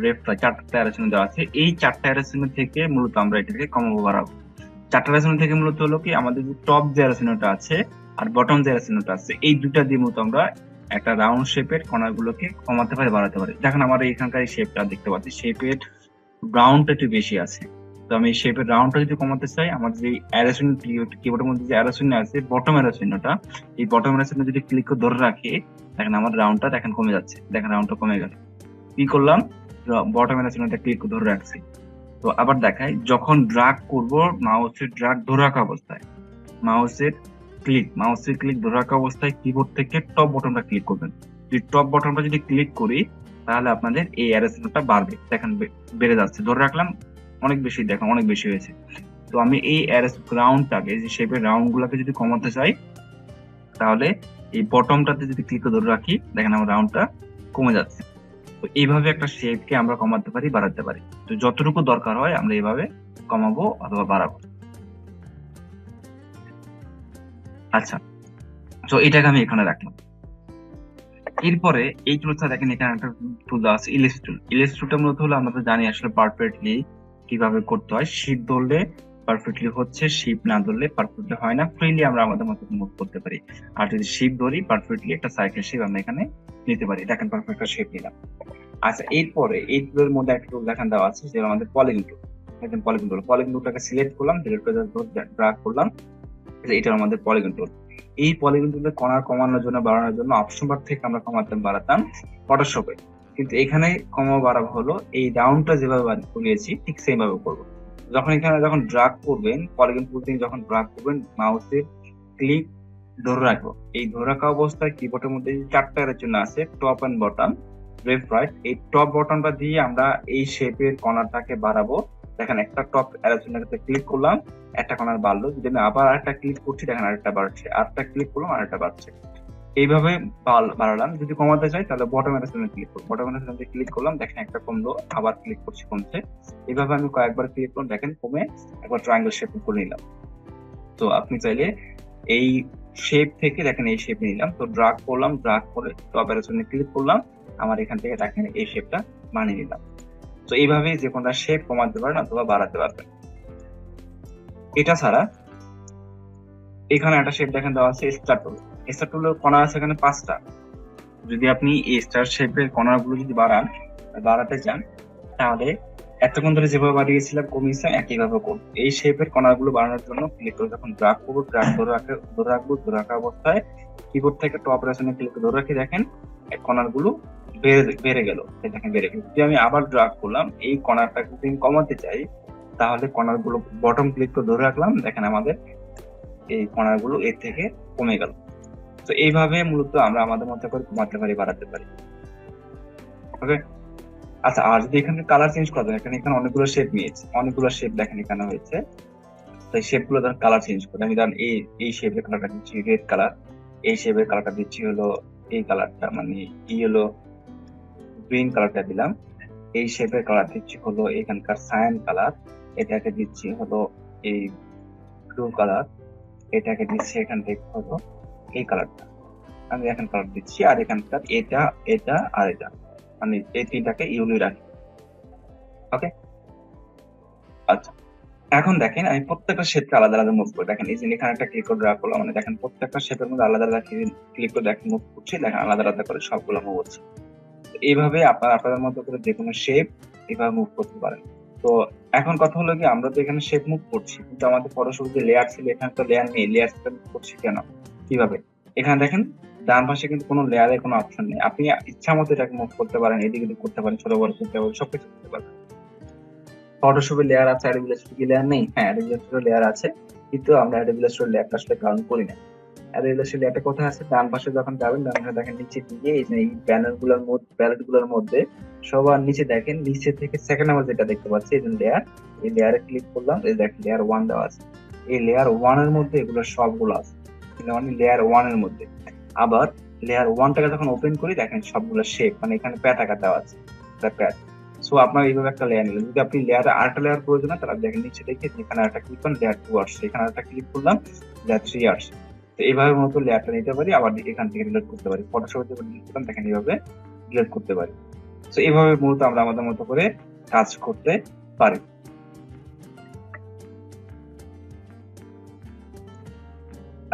লেফট, রাইট, 4টা অ্যারো দেওয়া আছে। এই 4টা অ্যারো থেকে মূলত আমরা এটাকে কমাবো বাড়াবো। 4টা অ্যারো থেকে মূলত হলো কি, আমাদের যে টপ যে অ্যারোটা আছে আর বটম যে অ্যারোটা আছে, এই দুটা দিয়ে মূলত আমরা একটা রাউন্ড শেপের কর্নারগুলোকে কমাতে পারি, বাড়াতে পারি। দেখেন আমার এখানকার এই শেপটা দেখতে পাচ্ছি, শেপের রাউন্ডটা একটু বেশি আছে। তো আমি শেপের রাউন্ডটা যদি কমাতে চাই, আমার যে অ্যারোসিন কিবোর্ডের মধ্যে যে অ্যারোসিন আছে, বটম অ্যারোসিনটা, এই বটম অ্যারোসিনটা যদি ক্লিক করে ধরে রাখি, দেখেন আমার রাউন্ডটা দেখেন কমে যাচ্ছে। দেখেন রাউন্ডটা কমে গেল। কি করলাম? বটম অ্যারোসিনটা ক্লিক করে ধরে রাখছি। তো আবার দেখাই, যখন ড্রাগ করব, মাউসের ড্রাগ ধরে রাখা অবস্থায়, মাউসের ক্লিক ধরে রাখা অবস্থায় কিবোর্ড থেকে টপ বটনটা ক্লিক করবেন। যদি টপ বটনটা যদি ক্লিক করি, তাহলে আপনাদের এই অ্যারোসিনটা বাড়বে। দেখেন বেড়ে যাচ্ছে, ধরে রাখলাম, অনেক বেশি, দেখেন অনেক বেশি হয়েছে। তো আমি এই রাউন্ডটাকে, যে শেপের রাউন্ড গুলাকে যদি কমাতে চাই, তাহলে এই বটমটাতে যদি ক্লিক করে ধরে রাখি, দেখেন আমার রাউন্ডটা কমে যাচ্ছে। তো এইভাবে একটা শেপকে আমরা কমাতে পারি, বাড়াতে পারি। তো যতটুকু দরকার হয় আমরা এইভাবে কমাবো অথবা বাড়াবো। আচ্ছা, তো এটাকে আমি এখানে রাখলাম। এরপরে এই টুলটা দেখেন, এখানে একটা টুল দেওয়া আছে, ইলিপস টুল। ইলিপস টুলটা মূলত হলো, আমরা তো জানি আসলে পারফেক্টলি কিভাবে করতে হয়। শিপ ধরলে পারফেক্টলি হচ্ছে, শিপ না ধরলে পারফেক্টলি হয় না। ফ্রিলি আমরা আমাদের মতো মুভ করতে পারি। আর যদি শিপ ধরি, পারফেক্টলি একটা সাইকেল শেপ আমরা এখানে নিতে পারি। দেখেন পারফেক্ট একটা শেপ নিলাম। আচ্ছা, এরপরে এই টুলের মধ্যে একটা টুল দেখান দেওয়া আছে, যেটা আমাদের পলিগন টুল। দেখেন পলিগন টুলটাকে সিলেক্ট করলাম, সিলেক্ট করে ড্র্যাগ করলাম, এটা আমাদের পলিগন টুল। এই পলিগন টুলের কর্নার কমানোর জন্য, বাড়ানোর জন্য অপশন বার থেকে আমরা কমাতাম, বাড়াতাম ফটোশপে। কিন্তু এখানে কমাবো বাড়াবো হলো, এই রাউন্ডটা যেভাবে করিয়েছি ঠিক সেম ভাবে করবো। যখন ড্রাগ করবেন, পলিগন টুল দিয়ে যখন ড্রাগ করবেন, মাউসের ক্লিক ধরে রাখবো। এই ধরে রাখা অবস্থায় কিবোর্ডের মধ্যে 4টা এর জন্য আছে, top and bottom, left, right. এই টপ বটনটা দিয়ে আমরা এই শেপের কর্নারটাকে বাড়াবো। দেখেন একটা টপ অ্যারোতে ক্লিক করলাম, একটা কর্নার বাড়লো। যদি আমি আবার আরেকটা ক্লিক করছি, দেখেন আরেকটা বাড়ছে, আরেকটা ক্লিক করলাম, আরেকটা বাড়ছে। এইভাবে বাড়ালাম। যদি কমাতে চাই, তাহলে বটম অ্যারোতে ক্লিক করব। বটম অ্যারোতে ক্লিক করলাম, দেখেন একটা কমলো, আবার ক্লিক করছি, কমছে। এইভাবে আমি কয়েকবার ক্লিক করলাম, দেখেন কমে একবার ট্রায়াঙ্গেল শেপ করে নিলাম। তো আপনি চাইলে এই শেপ থেকে, দেখেন এই শেপ নিলাম, তো ড্রাগ করলাম, ড্রাগ করে টপ অ্যারোতে ক্লিক করলাম, আমার এখান থেকে দেখেন এই শেপটা বানিয়ে নিলাম। তো এইভাবে যে কোনো শেপ কমাতে পারেন অথবা বাড়াতে পারবেন। এটা ছাড়া এখানে একটা শেপ দেখেন দেওয়া আছে, স্টার টুল। স্টার টুলের কণা আছে এখানে 5টা। যদি আপনি এই স্টার শেপের কণাগুলো যদি বাড়াতে চান, তাহলে এতক্ষণ ধরে যেভাবে বাড়িয়েছিলাম, কমিয়েছিলাম, একইভাবে করবো। এই শেপের কণাগুলো বাড়ানোর জন্য ক্লিক করে যখন ড্রাগ করবো, ড্রাগ ধরে রাখবো, ধরে রাখা অবস্থায় কিবোর্ড থেকে টপ অ্যারোতে ক্লিক করে ধরে রাখি, দেখেন কণাগুলো বেড়ে গেল। দেখেন বেড়ে গেল। যদি আমি আবার ড্রাগ করলাম, এই কণাটাকে যদি আমি কমাতে চাই, তাহলে কণাগুলো বটম ক্লিক করে ধরে রাখলাম, দেখেন আমাদের এই কণাগুলো এর থেকে কমে গেল। তো এইভাবে মূলত আমরা আমাদের মতো করে কমাতে পারি, বাড়াতে পারি। ওকে। আচ্ছা, আর যদি এখানে কালার চেঞ্জ করা যায়, এখানে অনেকগুলো শেপ নিয়েছে, অনেকগুলো শেপ দেখেন এখানে হয়েছে। তো এই শেপ গুলো ধরেন কালার চেঞ্জ করে, আমি ধরেন এই শেপের কালারটা দিচ্ছি রেড কালার, এই শেপের কালারটা দিচ্ছি হলো এই কালারটা, মানে হলো গ্রিন কালারটা দিলাম। এই শেপের কালার দিচ্ছি হলো এখানকার সায়ান কালার, এটাকে দিচ্ছি হলো এই ব্লু কালার, এটাকে দিচ্ছি এখান থেকে হলো এই কালারটা, আমি এখন কালার দিচ্ছি। আর এখানকার এটা, এটা আর এটা, মানে এই তিনটাকে ইউনি রাখি। ওকে। আচ্ছা, এখন দেখেন আমি প্রত্যেকটা শেপকে আলাদা আলাদা মুভ করি। দেখেন এই যে এখানে একটা ক্লিক করে ড্রা করলাম, মানে দেখেন প্রত্যেকটা শেপের মধ্যে আলাদা আলাদা ক্লিক করে দেখেন মুভ করছি, দেখেন আলাদা আলাদা করে সবগুলো মুভ হচ্ছে। এইভাবে আপনাদের মতো করে যে কোনো শেপ এভাবে মুভ করতে পারেন। তো এখন কথা হলো কি, আমরা তো এখানে শেপ মুভ করছি, কিন্তু আমাদের ফটোশপে যে লেয়ার ছিল, এখানে তো লেয়ার নেই। লেয়ার মুভ করছি কেন, কিভাবে? এখানে দেখেন ডান পাশে কিন্তু কোনো লেয়ারের কোনো অপশন নেই। আপনি ইচ্ছা মতো এটাকে মুভ করতে পারেন, এদিকে ওদিক করতে পারেন, ছোট বড় করতে পারেন, সবকিছু করতে পারেন। ফটোশপে লেয়ার আছে, অ্যাডোবি ইলাস্ট্রেটরে লেয়ার নেই? হ্যাঁ, অ্যাডোবি ইলাস্ট্রেটরে লেয়ার আছে, কিন্তু আমরা অ্যাডোবি ইলাস্ট্রেটর লেয়ারটা আসলে কাউন্ট করি না। রিলেশন একটা কথা আছে, ডান পাশে যখন যাবেন ডান পাশে দেখেন নিচে দিকে এই যে এই প্যানেল গুলোর মধ্যে সবার নিচে দেখেন, নিচে থেকে সেকেন্ড নাম্বার যেটা দেখতে পাচ্ছি এই লেয়ার, এই লেয়ারে ক্লিক করলাম, এই দেখেন লেয়ার 1 দেওয়া আছে। এই লেয়ার 1 এর মধ্যে এগুলো সবগুলো আছে, মানে লেয়ার 1 এর মধ্যে। আবার লেয়ার 1 টাকে যখন ওপেন করি দেখেন সবগুলো শেপ, মানে এখানে প্যাট আকার দেওয়া আছে, প্যাট। সো আপনার এইভাবে একটা লেয়ার নিলেন। যদি আপনি লেয়ারে আরেকটা লেয়ার প্রয়োজন হয় তাহলে দেখেন নিচে দেখে এখানে একটা ক্লিক করেন, লেয়ার 2 আসছে, এখানে একটা ক্লিক করলাম, লেয়ার 3 আসছে। তো এইভাবে মূলত লেয়ারটা নিতে পারি, আবার এখান থেকে ডিলিট করতে পারি। ফটোশপে যখন ডিলিট করলাম দেখেন এইভাবে ডিলিট করতে পারি। তো এইভাবে মূলত আমরা আমাদের মতো করে কাজ করতে পারি।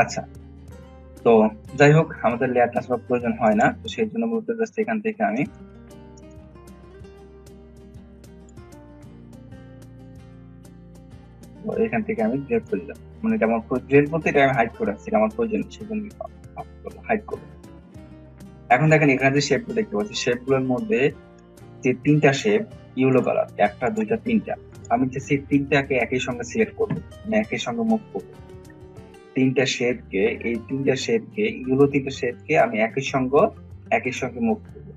আচ্ছা, তো যাই হোক আমাদের লেয়ারটা সব প্রয়োজন হয় না, তো সেই জন্য মূলত জাস্ট এখান থেকে আমি এখান থেকে আমি ডিলিট করে দিলাম। মানে এটা আমার ডিলিট বলতে এটা আমি হাইড করে রাখছি, আমার প্রয়োজন সেই জন্য হাইড করবো। এখন দেখেন এখানে যে শেপ দেখতে পাচ্ছি, শেপ গুলোর মধ্যে যে তিনটা শেপ ইয়েলো কালার, একটা দুইটা তিনটা, আমি যে সেই তিনটাকে একই সঙ্গে সিলেক্ট করবো, মানে একই সঙ্গে মুভ করবো। তিনটা শেপকে, এই তিনটা শেপকে, ইয়েলো তিনটা শেপকে আমি একই সঙ্গে মুভ করবো।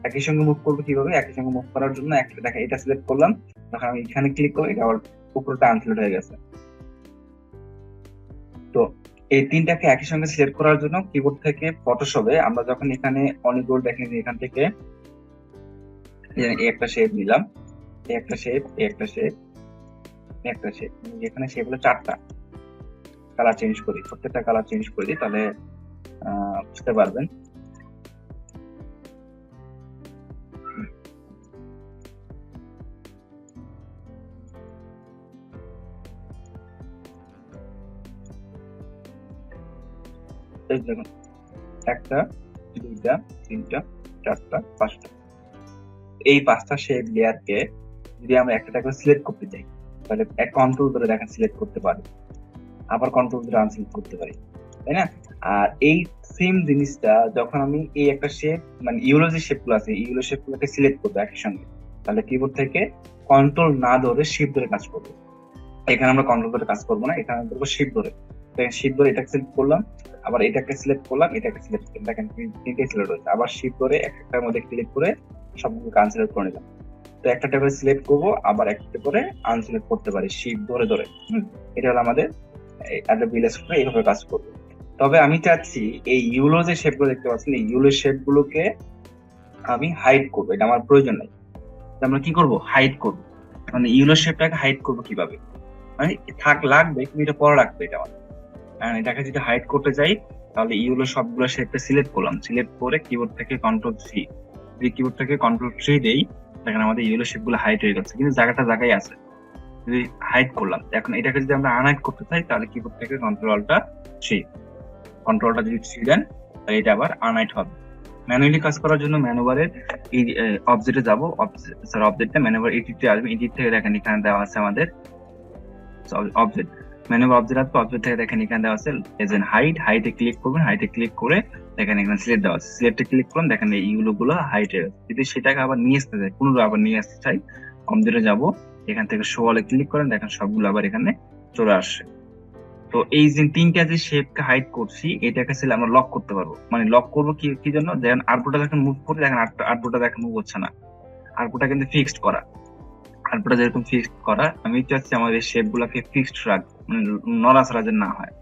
একই সঙ্গে মুভ করবো কিভাবে? একই সঙ্গে মুভ করার জন্য একটা দেখেন এটা সিলেক্ট করলাম, তখন আমি এখানে ক্লিক করবো, এটা আবার উপরটা আনসিলেক্ট হয়ে গেছে। তো এই তিনটাকে একই সঙ্গে সিলেক্ট করার জন্য কিবোর্ড থেকে ফটোশপে আমরা যখন এখানে অনেকগুলো দেখেন এখান থেকে একটা শেপ নিলাম, একটা শেপ, একটা শেপ, একটা শেপ, এখানে শেপ হলো চারটা। কালার চেঞ্জ করি, প্রত্যেকটা কালার চেঞ্জ করে দিই, তাহলে বুঝতে পারবেন। এই দেখুন, একটা, দুইটা, তিনটা, চারটা, পাঁচটা। এই পাঁচটা শেপ লেয়ারকে যদি আমরা একটা করে সিলেক্ট করতে চাই তাহলে এক কন্ট্রোল ধরে দেখেন সিলেক্ট করতে পারি, আবার কন্ট্রোল ধরে আনসিলেক্ট করতে পারি, তাই না? আর এই সেম জিনিসটা যখন আমি এই একটা শেপ, মানে ইউলো যে শেপ গুলো আছে ইউলো শেপ গুলোকে সিলেক্ট করবো একই সঙ্গে, তাহলে কিবোর্ড থেকে কন্ট্রোল না ধরে শিফট ধরে কাজ করবো। এখানে আমরা কন্ট্রোল ধরে কাজ করবো না, এখানে ধরবো শিফট ধরে। শিফট ধরে এটাকে সিলেক্ট করলাম, আবার এটাকে সিলেক্ট করলাম, এটাকে সিলেক্ট করলাম, দেখেন তিনটে সিলেক্ট হয়েছে। আবার শিফট ধরে একটার মধ্যে ক্লিক করে সবগুলো আনসিলেক্ট করে নিলাম। তো একটা করে সিলেক্ট করবো, আবার একটা করে আনসিলেক্ট করতে পারি শিফট ধরে ধরে। এটা হলো আমাদের অ্যাডোবি ইলাস্ট্রেটর এইভাবে কাজ করবে। তবে আমি চাচ্ছি এই ইউলো যে শেপ গুলো দেখতে পাচ্ছেন, এই ইউলো শেপ গুলোকে আমি হাইড করবো, এটা আমার প্রয়োজন নাই। আমরা কি করব? হাইড করব। মানে ইউলো শেপটাকে হাইড করবো কিভাবে? মানে লাগবে কিন্তু এটা পরে রাখবে এটা আমার। এটাকে যদি হাইড করতে চাই তাহলে ইউলো সবগুলো শেপটা সিলেক্ট করলাম, সিলেক্ট করে কিবোর্ড থেকে কন্ট্রোল সি, যদি কিবোর্ড থেকে কন্ট্রোল সি দেই দেখেন আমাদের ইউলো শেপ গুলো হাইড হয়ে গেছে, কিন্তু জায়গাটা জায়গায় আছে। যদি হাইড করলাম, এখন এটাকে যদি আমরা আনহাইড করতে চাই তাহলে কিবোর্ড থেকে কন্ট্রোলটা সি, কন্ট্রোলটা যদি সি দেন তাহলে এটা আবার আনহাইড হবে। ম্যানুয়ালি কাজ করার জন্য ম্যানুভারের এই অবজেক্টে যাবো, অবজেক্টটা ম্যানুভার এডিটে আসবে, এডিট থেকে দেখেন এখানে দেওয়া আছে আমাদের অবজেক্ট, ম্যানুভার অবজেক্ট আছে, অবজেক্ট থেকে দেখেন এখানে দেওয়া আছে এজেন্ট হাইড, হাইটে ক্লিক করবেন, হাইটে ক্লিক করে দেখেন এখানে সিলেক্ট দেওয়া আছে, সিলেক্টে ক্লিক করুন, দেখেন এই ইউলো গুলো হাইট হয়ে গেছে। যদি সেটাকে আবার নিয়ে আসতে চাই, পুনরায় আবার নিয়ে আসতে চাই, অবজেক্টে যাব, এখান থেকে শো অলে ক্লিক করেন, দেখেন সবগুলো আবার এখানে চলে আসছে। তো এই যে তিনটা যে শেপকে হাইড করছি এটাকে ছিল আমরা লক করতে পারবো। মানে লক করবো কি কি জন্য? দেখেন আরবোটা দেখেন মুভ করে, দেখেন আরবোটা দেখেন মুভ হচ্ছে না, আরবোটা কিন্তু ফিক্সড করা। আরবোটা যেরকম ফিক্সড করা, আমি চাচ্ছি আমাদের এই শেপ গুলাকে ফিক্সড রাখবো, মানে নড়াচড়া যেন না হয়।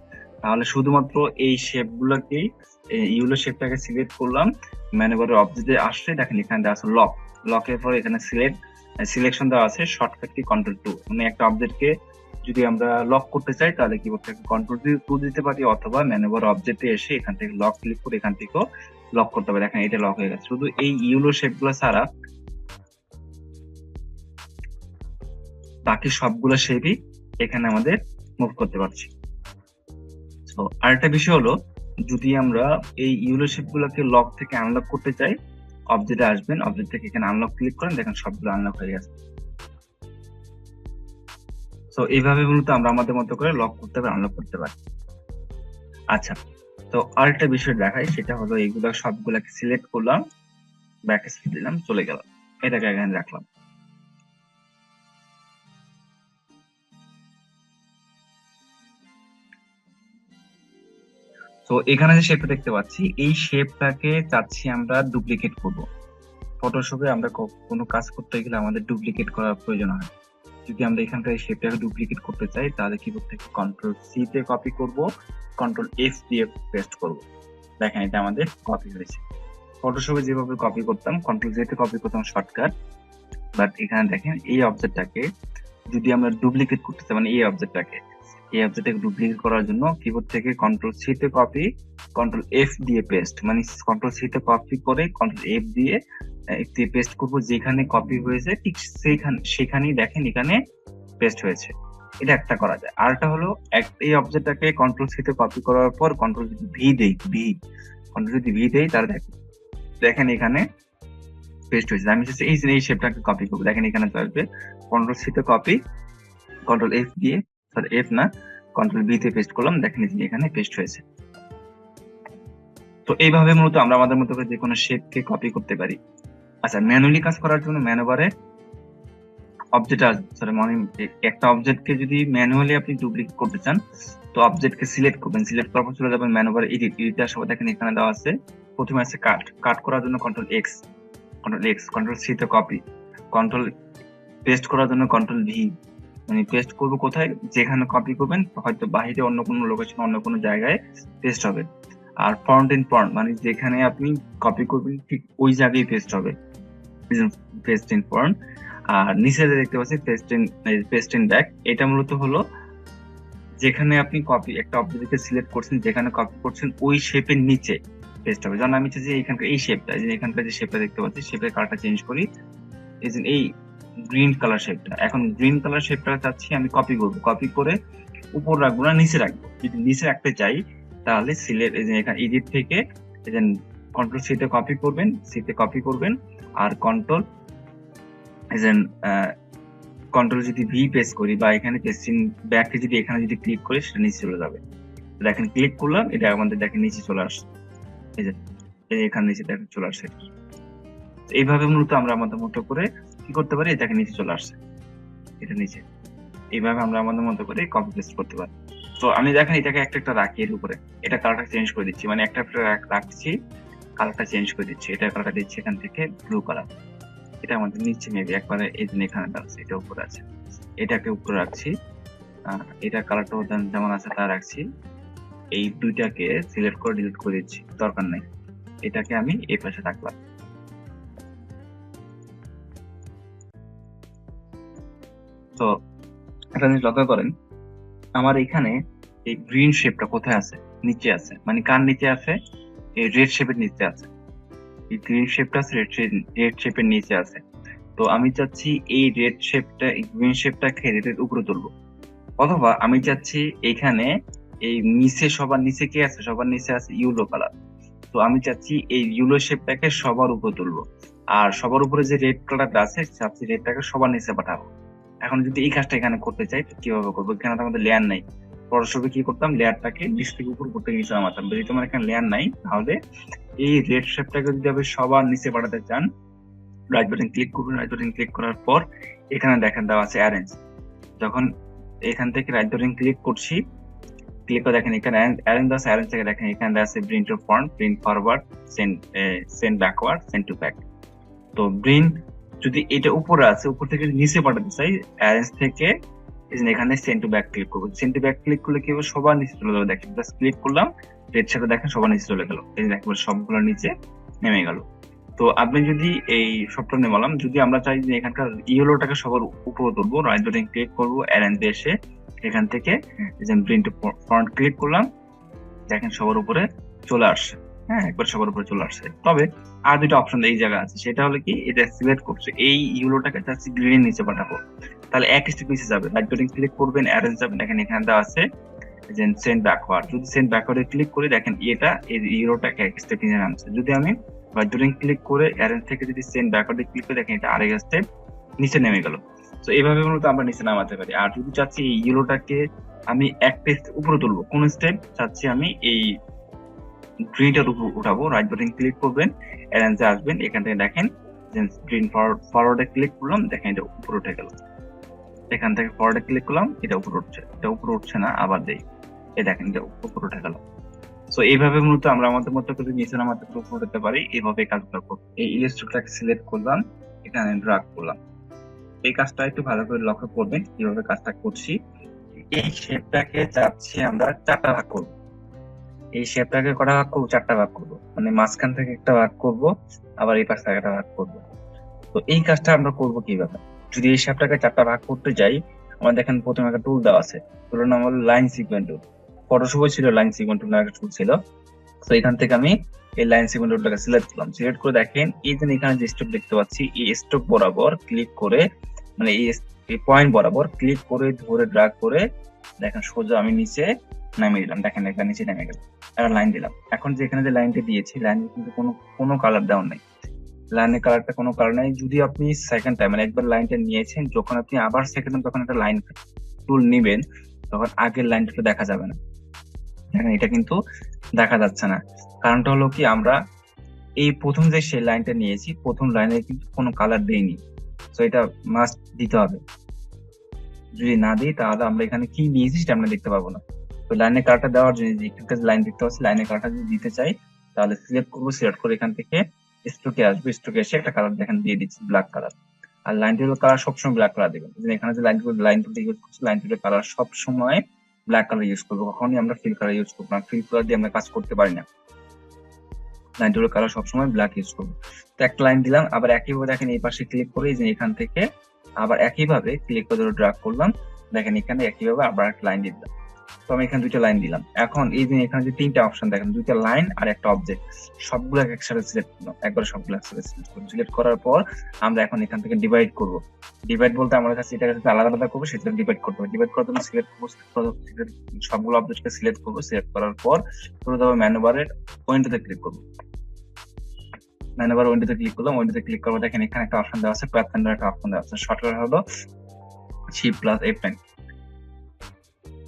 তাহলে শুধুমাত্র এই শেপ গুলাকেই, ইউলো শেপটাকে সিলেক্ট করলাম, ম্যানুভারের অবজেক্টে আসছে, দেখেন এখানে দেওয়া আছে লক, লকের পরে এখানে সিলেকশন দেওয়া আছে শর্টকাট কি কন্ট্রোল টু। মানে একটা অবজেক্টকে যদি আমরা লক করতে চাই তাহলে কিবোর্ড থেকে কন্ট্রোল টু দিতে পারি, অথবা ম্যানুভার অবজেক্টে এসে এখান থেকে লক ক্লিক করে এখান থেকেও লক করতে পারি। দেখেন এটা লক হয়ে গেছে। শুধু এই ইউলো শেপ গুলো ছাড়া বাকি সবগুলো শেপই এখানে আমাদের মুভ করতে পারছি। তো আরেকটা বিষয় হলো, যদি আমরা এই ইউলো শেপ গুলোকে লক থেকে আনলক করতে চাই, অবজেক্টে আসবেন, অবজেক্ট থেকে এখানে আনলক ক্লিক করেন, দেখেন সবগুলো আনলক হয়ে গেছে। তো এইভাবে মূলত আমরা আমাদের মতো করে লক করতে পারি, আনলক করতে পারি। আচ্ছা, তো আরেকটা বিষয় দেখাই, সেটা হলো এইগুলো সবগুলাকে সিলেক্ট করলাম, ব্যাক স্পেস দিলাম, চলে গেল, এটাকে এখানে রাখলাম। তো এখানে যে শেপটা দেখতে পাচ্ছি, এই শেপটাকে চাচ্ছি আমরা ডুপ্লিকেট করব। ফটোশপে আমরা কোনো কাজ করতে গেলে আমাদের ডুপ্লিকেট করার প্রয়োজন হয়। যদি আমরা এখানকার এই শেপটাকে ডুপ্লিকেট করতে চাই, তাহলে কি করতে হবে, কন্ট্রোল সি তে কপি করব, কন্ট্রোল এফ দিয়ে পেস্ট করব। দেখেন এটা আমাদের কপি হয়েছে। ফটোশপে যেভাবে কপি করতাম, কন্ট্রোল জে তে কপি করতাম শর্টকাট, বাট এখানে দেখেন এই অবজেক্টটাকে যদি আমরা ডুপ্লিকেট করতে চাই, মানে এই অবজেক্টটাকে ডুপ্লিকেট করার জন্য কিবোর্ড থেকে কন্ট্রোল সি তে কপি, কন্ট্রোল এফ দিয়ে পেস্ট, মানে কন্ট্রোল সি তে কপি করে কন্ট্রোল এফ দিয়ে পেস্ট করব। যেখানে কপি হয়েছে ঠিক সেখানেই দেখেন এখানে পেস্ট হয়েছে। এটা একটা করা যায়। আরটা হলো এই অবজেক্টটাকে কন্ট্রোল সি তে কপি করার পর কন্ট্রোল যদি ভি দেই, কন্ট্রোল যদি ভি দেই, তাহলে দেখেন এখানে পেস্ট হয়েছে। আমি চাচ্ছি এই শেপটাকে কপি করবো। দেখেন এখানে চলবে কন্ট্রোল সি তে কপি, কন্ট্রোল এফ দিয়ে, সরি এফ না, কন্ট্রোল বি তে পেস্ট করলাম, দেখেন এখানে পেস্ট হয়েছে। তো এইভাবে মূলত আমরা আমাদের মতো করে যে কোনো শেপকে কপি করতে পারি। আচ্ছা, ম্যানুয়ালি কাজ করার জন্য মেনুবারে অবজেক্ট সরি মানে একটা অবজেক্টকে যদি ম্যানুয়ালি আপনি ডুপ্লিকেট করতে চান, তো অবজেক্টকে সিলেক্ট করবেন, সিলেক্ট করার পর চলে যাবেন মেনুবারে এডিট আসবে। দেখেন এখানে দেওয়া আছে, প্রথমে আছে কাট করার জন্য কন্ট্রোল এক্স, কন্ট্রোল সি তে কপি, কন্ট্রোল পেস্ট করার জন্য কন্ট্রোল ভি, মানে পেস্ট করবো কোথায়, যেখানে কপি করবেন, হয়তো বাইরে অন্য কোনো লোকেশন, অন্য কোনো জায়গায় পেস্ট হবে। আর ফন্ট মানে যেখানে আপনি কপি করবেন ঠিক ওই জায়গায় পেস্ট হবে, পেস্ট ইন ফন্ট। আর নিচে দেখতে পাচ্ছি পেস্ট ইন ব্যাক, এটা মূলত হলো যেখানে আপনি কপি একটা অবজেক্টকে সিলেক্ট করছেন, যেখানে কপি করছেন ওই শেপের নিচে পেস্ট হবে। যেমন আমি চাইছি এখানকার এই শেপটা, এখানকার যে শেপটা দেখতে পাচ্ছি, শেপের কালারটা চেঞ্জ করি, এই গ্রিন কালার শেপটা। এখন গ্রিন কালার শেপটা চাচ্ছি আমি কপি করবো, কপি করে উপর রাখবো না, নিচে রাখবো। যদি নিচে রাখতে চাই তাহলে সিলেক্ট, এখানে এডিট থেকে কন্ট্রোল সি তে কপি করবেন, আর কন্ট্রোল যদি ভি প্রেস করি বা এখানে পেস্টিং ব্যাকে যদি এখানে যদি ক্লিক করি, সেটা নিচে চলে যাবে। দেখেন ক্লিক করলাম, এটা আমাদের দেখেন নিচে চলে আসছে, এই যে এখানে নিচে দেখেন চলে আসছে। এইভাবে মূলত আমরা আমাদের মতো করে কি করতে পারি, দেখেন নিচে চলে আসছে, এটা নিচে। এইভাবে আমরা আমাদের মতো করে কপি পেস্ট করতে পারি। তো আমি দেখেন এটাকে একটা রাখি এর উপরে, এটা কালারটা চেঞ্জ করে দিচ্ছি, মানে একটা রাখছি, কালারটা চেঞ্জ করে দিচ্ছি, এটা কালারটা দিচ্ছি এখান থেকে ব্লু কালার। এটা আমাদের নিচে মেবি একবারে এই জন্য এখানে আছে, এটা উপরে আছে, এটাকে উপরে রাখছি। এটা কালারটা যেমন আছে তা রাখছি। এই দুইটাকে সিলেক্ট করে ডিলিট করে দিচ্ছি, দরকার নাই। এটাকে আমি এই পাশে রাখলাম। তো একটা জিনিস লক্ষ্য করেন, আমার এখানে এই গ্রিন শেপটা কোথায় আছে, নিচে আছে, মানে কার নিচে আছে, এই রেড শেপের নিচে আছে। এই গ্রিন শেপটা আছে রেড শেপের নিচে আছে। তো আমি চাচ্ছি এই রেড শেপটা, এই গ্রিন শেপটাকে রেডের উপরে তুলবো, অথবা আমি চাচ্ছি এখানে এই নিচে, সবার নিচে কি আছে, সবার নিচে আছে ইয়েলো কালার। তো আমি চাচ্ছি এই ইয়েলো শেপটাকে সবার উপরে তুলবো, আর সবার উপরে যে রেড কালারটা আছে, চাচ্ছি রেডটাকে সবার নিচে পাঠাবো। এখন যদি এই কাজটা এখানে করতে চাই, তো কিভাবে করবো, এখানে তো আমাদের লেয়ার নাই। ফটোশপে কি করতাম, লেয়ারটাকে নিচ থেকে উপর করতে নিচে নামাতাম। যদি তোমার এখানে লেয়ার নাই, তাহলে এই রেড শেপটাকে যদি আপনি সবার নিচে পাঠাতে চান, রাইট বাটন ক্লিক করবেন। রাইট বাটন ক্লিক করার পর এখানে দেখেন দেওয়া আছে অ্যারেঞ্জ। যখন এখান থেকে রাইট বাটন ক্লিক করছি, ক্লিক করে দেখেন এখানে অ্যারেঞ্জ আছে, অ্যারেঞ্জ থেকে দেখেন এখানে দেওয়া আছে bring to front, bring forward, send backward, send to back. তো ব্রিং যদি এটা উপরে আছে, উপর থেকে নিচে পাঠাতে চাই, অ্যারেঞ্জ থেকে এখানে সেন্ড টু ব্যাক ক্লিক করবো। সেন্ড টু ব্যাক ক্লিক করলে কি হবে, সবার নিচে চলে যাবে। দেখেন জাস্ট ক্লিক করলাম, রেড সাথে দেখেন সবার নিচে চলে গেল, এই দেখেন সবগুলো নিচে নেমে গেল। তো আপনি যদি এই সবটা নেমালাম, যদি আমরা চাই যে এখানকার ইয়েলোটাকে সবার উপরে তুলবো, রাইট বাটন ক্লিক করবো, অ্যারেঞ্জ এসে এখান থেকে ব্রিং টু ফ্রন্ট ক্লিক করলাম, দেখেন সবার উপরে চলে আসছে। হ্যাঁ, একবার সবার উপরে চলে আসছে। তবে আর দুইটা অপশন এই জায়গায় আছে, সেটা হলো কি, এটা সিলেক্ট করছে এই ইয়েলোটাকে চাচ্ছি গ্রিনের নিচে পাঠাবো, তাহলে এক স্টেপ নিচে যাবে। রাইট বাটন ক্লিক করবেন, অ্যারেঞ্জ যাবেন, দেখেন এখানে দেওয়া আছে সেন্ড ব্যাকওয়ার্ড। যদি সেন্ড ব্যাকওয়ার্ডে ক্লিক করি, দেখেন এটা এই ইয়েলোটাকে এক স্টেপ নিচে নামছে। যদি আমি রাইট বাটন ক্লিক করে অ্যারেঞ্জ থেকে যদি সেন্ড ব্যাকওয়ার্ডে ক্লিক করে, দেখেন এটা আরেক স্টেপ নিচে নেমে গেল। তো এইভাবে মূলত আমরা নিচে নামাতে পারি। আর যদি চাচ্ছি এই ইয়েলোটাকে আমি এক পেজ উপরে তুলবো, কোন স্টেপ চাচ্ছি আমি এই গ্রিনটার উপর উঠাবো, রাইট বাটন ক্লিক করবেন, অ্যারেঞ্জে আসবেন, এখান থেকে দেখেন গ্রিন ফরওয়ার্ডে ক্লিক করলাম, দেখেন এটা উপরে উঠে গেল। এখান থেকে ফরওয়ার্ডে ক্লিক করলাম, এটা উপরে উঠছে, এটা উপরে উঠছে না, আবার দেই, এই দেখেন এটা উপরে উঠে গেল। সো এইভাবে মূলত আমরা আমাদের মতো করে নিচে নামাতে করতে পারি, এইভাবে কাজগুলো করবো। এই ইলাস্ট্রেটরটাকে সিলেক্ট করলাম, এখানে ড্রাগ করলাম। এই কাজটা একটু ভালো করে লক্ষ্য করবেন কিভাবে কাজটা করছি। এই শেপটাকে চাচ্ছি আমরা 4টা ভাগ করবো। এই শেপটাকে কটা ভাগ করবো? 4টা ভাগ করবো। মানে মাঝখান থেকে একটা ভাগ করবো, আবার এই পাশ থেকে একটা ভাগ করবো। তো এই কাজটা আমরা করবো কিভাবে? যদি এই শেপটাকে 4টা ভাগ করতে যাই, আমাদের দেখেন প্রথমে একটা টুল দেওয়া আছে, টুলের নাম হলো লাইন সিগমেন্ট টুল। ফটোশপে ছিল লাইন সিগমেন্ট টুল একটা টুল ছিল। তো এখান থেকে আমি এই লাইন সিগমেন্ট টুলটাকে সিলেক্ট করলাম। সিলেক্ট করে দেখেন এই যে এখানে যে স্ট্রোক দেখতে পাচ্ছি, এই স্ট্রোক বরাবর ক্লিক করে, মানে এই পয়েন্ট বরাবর ক্লিক করে ধরে ড্রাগ করে দেখেন সোজা আমি নিচে নামিয়ে দিলাম। দেখেন একটা নিচে নেমে গেল, একটা লাইন দিলাম। এখন যে এখানে যে লাইনটা দিয়েছি, লাইনে কিন্তু কোনো কালার দেওয়া নেই, লাইনের কালারটা কোনো কালার নাই। যদি আপনি সেকেন্ড টাইম মানে একবার লাইনটা নিয়েছেন, যখন আপনি আবার সেকেন্ড টাইম তখন একটা লাইন টুল নিবেন, তখন আগের লাইনটা দেখা যাবে না। দেখেন এটা কিন্তু দেখা যাচ্ছে না। কারণটা হলো কি, আমরা এই প্রথম যে সেই লাইনটা নিয়েছি, প্রথম লাইনে কিন্তু কোনো কালার দেইনি। তো এটা মাস্ট দিতে হবে। যদি না দিই তাহলে আমরা এখানে কি নিয়েছি সেটা আমরা দেখতে পাবো না। তো লাইনের কালারটা দেওয়ার জন্য যে একটা লাইন দেখতে পাচ্ছি, লাইনের কালারটা যদি দিতে চাই তাহলে সিলেক্ট করবো। সিলেক্ট করে এখান থেকে স্ট্রোকে আসবো, স্ট্রোকে এসে একটা কালার দেখেন দিয়ে দিচ্ছি, ব্ল্যাক কালার। আর লাইন টুলের কালার সবসময় ব্ল্যাক কালার দেবেন। এখানে যে লাইন টুলটা ইউজ করছি, লাইন টুলের কালার সবসময় ব্ল্যাক কালার ইউজ করবো, কখনোই আমরা ফিল কালার ইউজ করবো না। ফিল কালার দিয়ে আমরা কাজ করতে পারি না। লাইন টুলের কালার সবসময় ব্ল্যাক ইউজ করবো। তো একটা লাইন দিলাম, আবার একইভাবে দেখেন এই পাশে ক্লিক করে যে এখান থেকে আবার একইভাবে ক্লিক করে ধরে ড্রাগ করলাম। দেখেন এখানে একইভাবে আবার একটা লাইন দিয়ে দিলাম। তো আমি এখানে 2টা লাইন দিলাম। এখন এই যে এখানে যে 3টা অপশন দেখেন, 2টা লাইন আর একটা অবজেক্ট, সবগুলো একসাথে সিলেক্ট করলাম। একবারে সবগুলো একসাথে সিলেক্ট করলাম। সিলেক্ট করার পর আমরা এখন এখান থেকে ডিভাইড করব। ডিভাইড বলতে আমাদের কাছে এটা আলাদা আলাদা করবো, সেটা ডিভাইড করতে হবে। ডিভাইড করার জন্য সিলেক্ট করবো, সবগুলো অবজেক্টকে সিলেক্ট করবো। সিলেক্ট করার পর পুরো তবে মেনু বারের উইন্ডোতে ক্লিক করবো। মেনু বার উইন্ডোতে ক্লিক করলাম। উইন্ডোতে ক্লিক করবো, দেখেন এখানে একটা অপশন দেওয়া আছে, প্যাথফাইন্ডার একটা অপশন দেওয়া আছে। শর্টকাট হলো Shift+F9।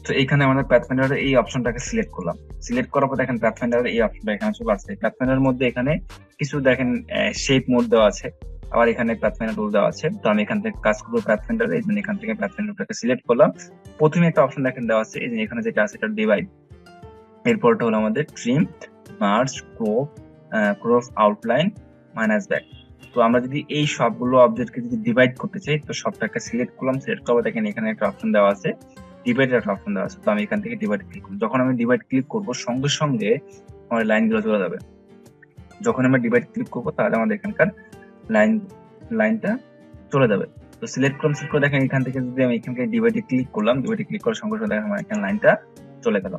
তো এখানে আমাদের প্যাথফাইন্ডার এই অপশনটাকে সিলেক্ট করলাম। সিলেক্ট করার পর দেখেন প্যাথফাইন্ডার এই অপশনটা এখানে চলে আসছে। প্যাথফাইন্ডার মধ্যে এখানে কিছু দেখেন শেপ মোড দেওয়া আছে, আবার এখানে প্যাথফাইন্ডার টুল দেওয়া আছে। তো আমি এখান থেকে কাজ করবো প্যাথফাইন্ডার, এই জন্য এখান থেকে প্যাথফাইন্ডারটাকে সিলেক্ট করলাম। প্রথমে একটা অপশন দেখেন দেওয়া আছে, এই যে এখানে যেটা আছে এটা ডিভাইড। এরপরটা হলো আমাদের trim, merge, crop, outline, minus back. তো আমরা যদি এই সবগুলো অবজেক্টকে যদি ডিভাইড করতে চাই, তো সবটাকে সিলেক্ট করলাম। সিলেক্ট করবো, দেখেন এখানে একটা অপশন দেওয়া আছে, ডিভাইড একটা অপশন দেওয়া আছে। তো আমি এখান থেকে ডিভাইড ক্লিক করব। যখন আমি ডিভাইড ক্লিক করবো, সঙ্গে সঙ্গে আমার লাইনগুলো চলে যাবে। যখন আমরা ডিভাইড ক্লিক করবো তাহলে আমাদের এখানকার লাইনটা চলে যাবে। তো সিলেক্ট করলাম, সিলেক্ট করে দেখেন এখান থেকে যদি আমি এখান থেকে ডিভাইডে ক্লিক করলাম, ডিভাইডে ক্লিক করার সঙ্গে সঙ্গে দেখেন আমার এখানে লাইনটা চলে গেল।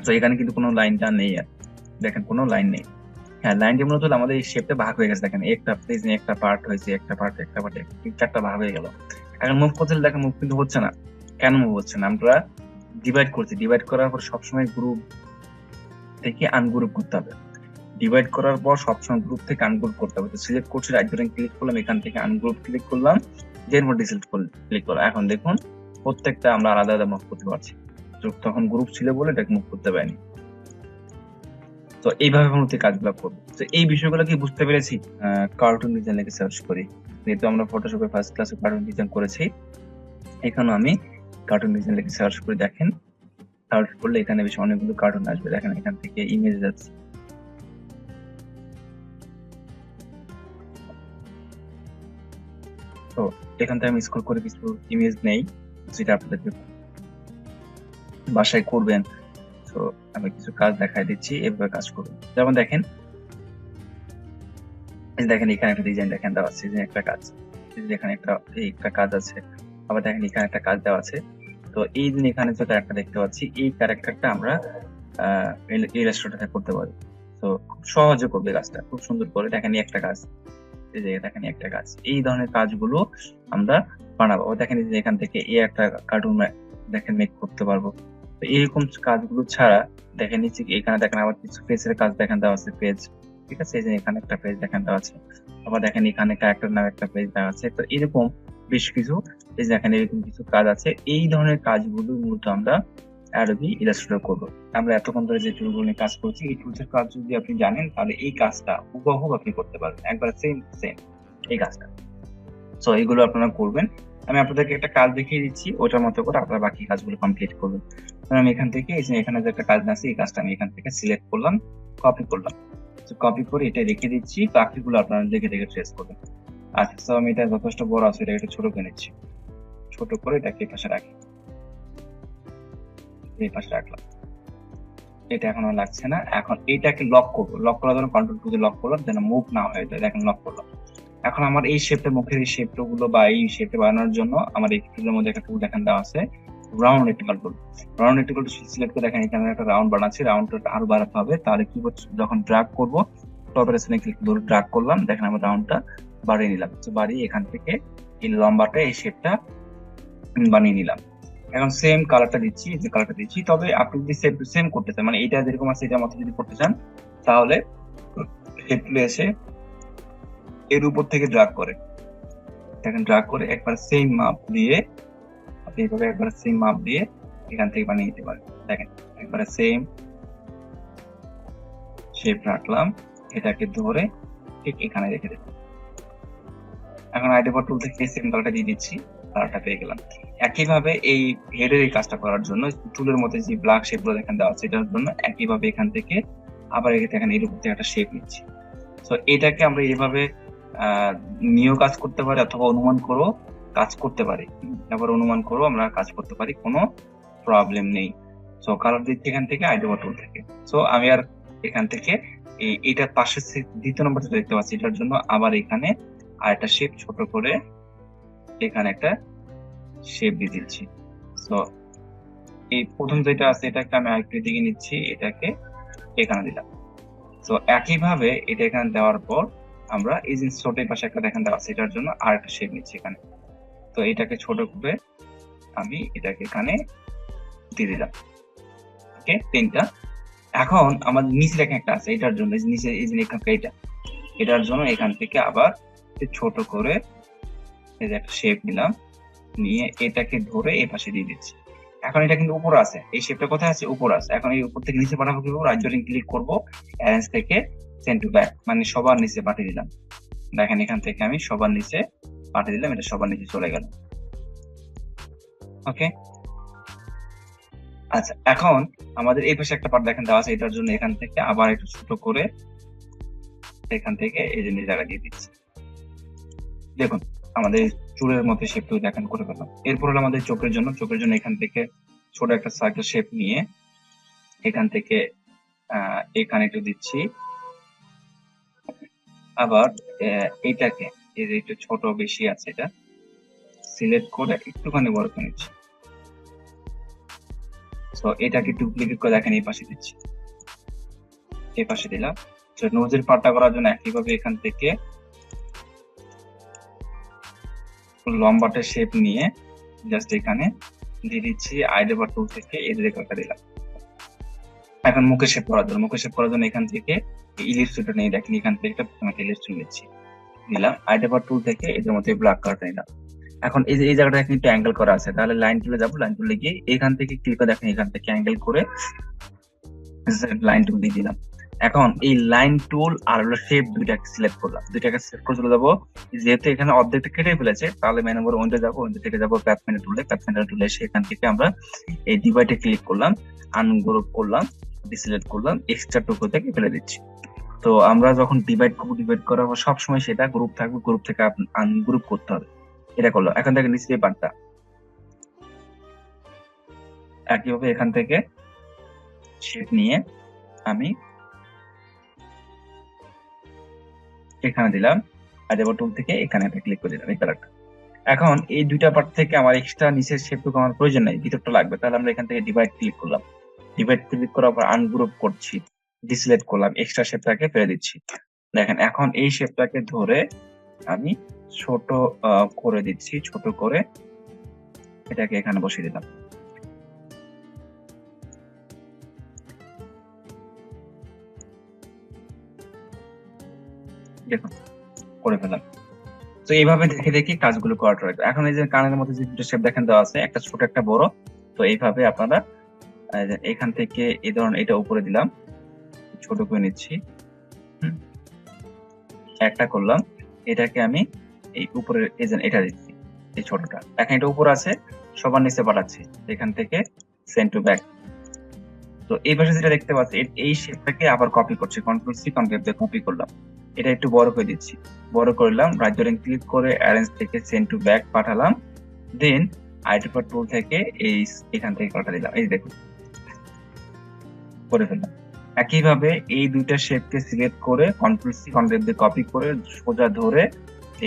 তো এখানে কিন্তু কোনো লাইনটা নেই, আর দেখেন কোনো লাইন নেই। হ্যাঁ, লাইনটি মূলত আমাদের এই শেপটা ভাগ হয়ে গেছে। দেখেন একটা পেজ নিয়ে একটা পার্ট হয়েছে, একটা পার্ট 4টা ভাগ হয়ে গেল। এখন মুভ করতে দেখেন মুভ কিন্তু হচ্ছে না। কেন মুভ হচ্ছে না? আমরা ডিভাইড করছি। ডিভাইড করার পর সবসময় গ্রুপ থেকে আনগ্রুপ করতে হবে। ডিভাইড করার পর সবসময় গ্রুপ থেকে আনগ্রুপ করতে হবে। তো সিলেক্ট করছি, রাইট বাটন ক্লিক করলাম, এখান থেকে আনগ্রুপ ক্লিক করলাম, যের মধ্যে সিলেক্ট ক্লিক করলাম। এখন দেখুন প্রত্যেকটা আমরা আলাদা আলাদা মুভ করতে পারছি। তখন গ্রুপ ছিল বলে এটাকে মুভ করতে পারিনি। তো এইভাবে মূলত কাজগুলো করবো। তো এই বিষয়গুলো কি বুঝতে পেরেছি? কার্টুন ডিজাইন লিখে সার্চ করি, যেহেতু আমরা ফটোশপে ফার্স্ট ক্লাসে কার্টুন ডিজাইন করেছি, এখানে আমি কার্টুন ডিজাইন লিখে সার্চ করে দেখেন, সার্চ করলে এখানে বেশ অনেকগুলো কার্টুন আসবে। দেখেন এখান থেকে ইমেজ যাচ্ছে। তো এখান থেকে আমি স্ক্রল করে কিছু ইমেজ নেই, যেটা আপনাদেরকে বাসায় করবেন। তো আমি কিছু কাজ দেখাই দিচ্ছি, এভাবে কাজ করবেন। যেমন দেখেন এখানে একটা ডিজাইন দেখেন দেওয়া আছে, যে একটা কাজ, এখানে একটা কাজ আছে। আবার দেখেন এখানে একটা কাজ দেওয়া আছে। তো এই যে এখানে যে ক্যারেক্টার দেখতে পাচ্ছি, এই ক্যারেক্টারটা আমরা ইলাস্ট্রেটরে করতে পারি। তো খুব সহজে করবে কাজটা, খুব সুন্দর করে। দেখেন একটা কাজ, এই যে দেখেন একটা কাজ, এই ধরনের কাজগুলো আমরা বানাবো। দেখেন এই যে এখান থেকে একটা কার্টুন দেখেন মেক করতে পারবো। তো এরকম কাজগুলো ছাড়া দেখেন নিচে এখানে দেখেন আবার কিছু পেজের কাজ দেখেন দেওয়া আছে, পেজ, ঠিক আছে। এই যে এখানে একটা পেজ দেখেন দেওয়া আছে। আবার দেখেন এখানে ক্যারেক্টার নামে একটা পেজ দেওয়া আছে। তো এরকম বেশ কিছু পেজ দেখেন, এরকম কিছু কাজ আছে। এই ধরনের কাজগুলো মূলত আমরা অ্যাডোবি ইলাস্ট্রেটর করবো। আমরা এতক্ষণ ধরে যে টুলগুলো নিয়ে কাজ করছি, এই টুলসের কাজ যদি আপনি জানেন তাহলে এই কাজটা হুবহু আপনি করতে পারবেন, একবার সেম এই কাজটা। সো এইগুলো আপনারা করবেন, আমি আপনাদেরকে একটা কাজ দেখিয়ে দিচ্ছি, ওটার মতো করে আপনারা বাকি কাজগুলো কমপ্লিট করবেন। আমি এখান থেকে এই যে এখানে যে একটা কাজ আছে, এই কাজটা আমি এখান থেকে সিলেক্ট করলাম, কপি করলাম। কপি করে এটা রেখে দিচ্ছি, বাকিগুলো আপনারা দেখে দেখে ট্রেস করবেন। আচ্ছা, তো আমি এটা যথেষ্ট বড় আছে, এটা একটু ছোট করে নিচ্ছি। ছোট করে এটাকে এই পাশে রাখি, এই পাশে রাখলাম। এটা এখন আর লাগছে না। এখন এইটাকে লক করবো, লক করার জন্য কন্ট্রোল টু দিয়ে লক করলাম, যেন মুভ না হয়ে যায়। দেখেন লক করলাম। এখন আমার এই শেপটা, মুখের এই শেপটা গুলো বা এই শেপটা বানানোর জন্য আমার এই টুলের মধ্যে একটা টুল দেখান দেওয়া আছে, রাউন্ড রেক্টাঙ্গল টুল। রাউন্ড রেক্টাঙ্গল টুল সিলেক্ট করে দেখেন এখানে একটা রাউন্ড বানাচ্ছি, রাউন্ডটা আরো বাড়াতে হবে। তাহলে কি করছি, যখন ড্র্যাগ করব, টপের স্থানে ক্লিক ধরে ড্র্যাগ করলাম, দেখেন আমার রাউন্ডটা বাড়িয়ে নিলাম। বাড়িয়ে এখান থেকে এই লম্বাটা, এই শেপটা বানিয়ে নিলাম। এখন সেম কালারটা দিচ্ছি, যে কালারটা দিচ্ছি। তবে আপনি যদি সেম টু সেম করতে চান, মানে এটা যেরকম আছে এটার মতো যদি করতে চান, তাহলে হেড টুলে এসে এর উপর থেকে ড্র্যাগ করে, দেখেন ড্র্যাগ করে একবার সেম মাপ দিয়ে আপনি এইভাবে একবার সেম মাপ দিয়ে এখান থেকে বানিয়ে নিতে পারেন। দেখেন একবারে সেম শেপ রাখলাম, এটাকে ধরে ঠিক এখানে রেখে দেব। এখন আইডেন্টিফায়ার টুল থেকে সেম কালারটা দিয়ে দিচ্ছি, কালারটা পেয়ে গেলাম। একইভাবে এই হেডের এই কাজটা করার জন্য টুলের মধ্যে যে ব্ল্যাক শেপগুলো এখানে দেওয়া আছে, এটার জন্য একইভাবে এখান থেকে আবার এখানে এর উপর থেকে একটা শেপ নিচ্ছি। তো এটাকে আমরা এইভাবে নিয়েও কাজ করতে পারি, অথবা অনুমান করেও কাজ করতে পারি। আবার অনুমান করেও আমরা কাজ করতে পারি, কোনো প্রবলেম নেই। সো কালার দিচ্ছি এখান থেকে আইডেন্টিফায়ার টুল থেকে। সো আমি আর এখান থেকে এইটার পাশে দ্বিতীয় নম্বর যেটা দেখতে পাচ্ছি, এটার জন্য আবার এখানে আর একটা শেপ ছোট করে এখানে একটা শেপ দিয়ে দিচ্ছি। সো এই প্রথম যেটা আছে এটাকে আমি আরেকটু দিকে নিচ্ছি, এটাকে এখানে দিলাম। তো একইভাবে এটা এখানে দেওয়ার পর আমরা এই যে ছোটের পাশে একটা দেখেন দেওয়া আছে, এটার জন্য আর একটা শেপ নিচ্ছি এখানে। তো এটাকে ছোট করে আমি এটাকে এখানে দিয়ে দিলাম। ওকে, তিনটা। এখন আমার নিচে দেখেন একটা আছে, এটার জন্য নিচে এই যে এটার জন্য এখান থেকে আবার ছোট করে এই যে একটা শেপ নিলাম, নিয়ে এটাকে ধরে এই পাশে দিয়ে দিচ্ছি। এখন এটা কিন্তু উপরে আছে, এই শেপটা কোথায় আছে, উপরে আছে। এখন এই উপর থেকে নিচে পাঠাবো কিভাবে, রাইট বাটন ক্লিক করব, অ্যারেঞ্জ থেকে সেন্ড টু ব্যাক, মানে সবার নিচে পাঠিয়ে দিলাম। দেখেন এখান থেকে আমি সবার নিচে পাঠিয়ে দিলাম, এটা সবার নিচে চলে গেল। ওকে, আচ্ছা এখন আমাদের এই পাশে একটা পার্ট দেখেন দেওয়া আছে, এটার জন্য এখান থেকে আবার একটু ছোট করে এখান থেকে এই যে জায়গা দিয়ে দিচ্ছি। দেখুন আমাদের চুলের মধ্যে শেপটা দেখেন করে ফেললাম। এরপর হলো আমাদের চোখের জন্য, চোখের জন্য এখান থেকে ছোট একটা সার্কেল শেপ নিয়ে এখান থেকে এখানে একটু দিচ্ছি। আবার এইটাকে এই যে একটু ছোট বেশি আছে, এটা সিলেক্ট করে একটুখানি বড় করে নিচ্ছি। তো এটাকে ডুপ্লিকেট করে দেখেন এই পাশে দিচ্ছি, এই পাশে দিলাম। তো নোজের পার্টটা করার জন্য একইভাবে এখান থেকে লম্বাটা শেপ নিয়ে জাস্ট এখানে দিয়ে দিচ্ছি, আইডেন্টিফায়ার টুল থেকে এই রেখাটা দিলাম। এখন মুখের শেপ করার জন্য এখান থেকে ইলিপস টুলটা নিয়ে দেখেন, এখান থেকে একটা ইলিপস টুল নিচ্ছি, নিলাম। আইডেন্টিফায়ার টুল থেকে এদের মধ্যে ব্ল্যাক কালারটা নিলাম। এখন এই যে এই জায়গাটা কিন্তু অ্যাঙ্গেল করা আছে, তাহলে লাইন টুলে যাবো, লাইন টুলে গিয়ে এখান থেকে ক্লিক করে দেখেন এখান থেকে অ্যাঙ্গেল করে লাইন টুল দিয়ে দিলাম। এখন এই লাইন টুল আর হলো শেপ দুইটাকে সিলেক্ট করলাম, দুইটাকে সিলেক্ট করে চলে যাবো। যেহেতু এখানে অর্ধেকটা কেটে ফেলেছে, তাহলে মেনু বার ওইটা যাবো, ওইটা থেকে যাবো প্যাথফাইন্ডার টুলে, প্যাথফাইন্ডার টুলে এসে এখান থেকে আমরা এই ডিভাইডে ক্লিক করলাম, আনগ্রুপ করলাম, ডিসিলেক্ট করলাম, এক্সট্রা টুকরো থেকে ফেলে দিচ্ছি। তো আমরা যখন ডিভাইড করবো, ডিভাইড করার পর সবসময় সেটা গ্রুপ থাকবে, গ্রুপ থেকে আনগ্রুপ করতে হবে। এটা করলাম। এখন থেকে নিচে পার্টটা একইভাবে এখান থেকে শেপ নিয়ে আমি এখানে দিলাম, আর এবার টুল থেকে এখানে একটা ক্লিক করে দিলাম এই কালারটা। এখন এই দুইটা পার্ট থেকে আমার এক্সট্রা নিচের শেপটুকু আমার প্রয়োজন নাই, ভিতরটা লাগবে। তাহলে আমরা এখান থেকে ডিভাইড ক্লিক করলাম, ডিভাইড ক্লিক করার পর আনগ্রুপ করছি, ডিসিলেক্ট করলাম, এক্সট্রা শেপটাকে ফেলে দিচ্ছি। দেখেন এখন এই শেপটাকে ধরে আমি ছোট করে দিচ্ছি, ছোট করে এটাকে এখানে বসিয়ে দিলাম। দেখুন করে ফেলাম। তো এইভাবে দেখে দেখে কাজগুলো করাটা রাখবে। এখন এই যে কানের মধ্যে যে দুটো শেপ দেখেন দেওয়া আছে, একটা ছোট একটা বড়, তো এইভাবে আপনারা এখান থেকে এই ধরনের এটা উপরে দিলাম, ছোট করে নিচ্ছি, একটা করলাম, এটাকে আমি এই উপরের এটা দিচ্ছি, এই ছোটটা এখন এটা উপর আছে, সবার নিচে পাঠাচ্ছি, এখান থেকে সেন্ড টু ব্যাক। তো এই পাশে যেটা দেখতে পাচ্ছি এই শেপটাকে আবার কপি করছি, কন্ট্রোল সি কন্ট্রোল দিয়ে কপি করলাম, এটা একটু বড় করে দিচ্ছি, বড় করলাম, রাইট বাটন ক্লিক করে অ্যারেঞ্জ থেকে সেন্ড টু ব্যাক পাঠালাম, দেন আইডেন্টিফায়ার টুল থেকে এখান থেকে পাঠা দিলাম, এই দেখুন করে ফেললাম। একইভাবে এই দুইটা শেপকে সিলেক্ট করে কন্ট্রোল সি কন্ট্রোল দিয়ে কপি করে সোজা ধরে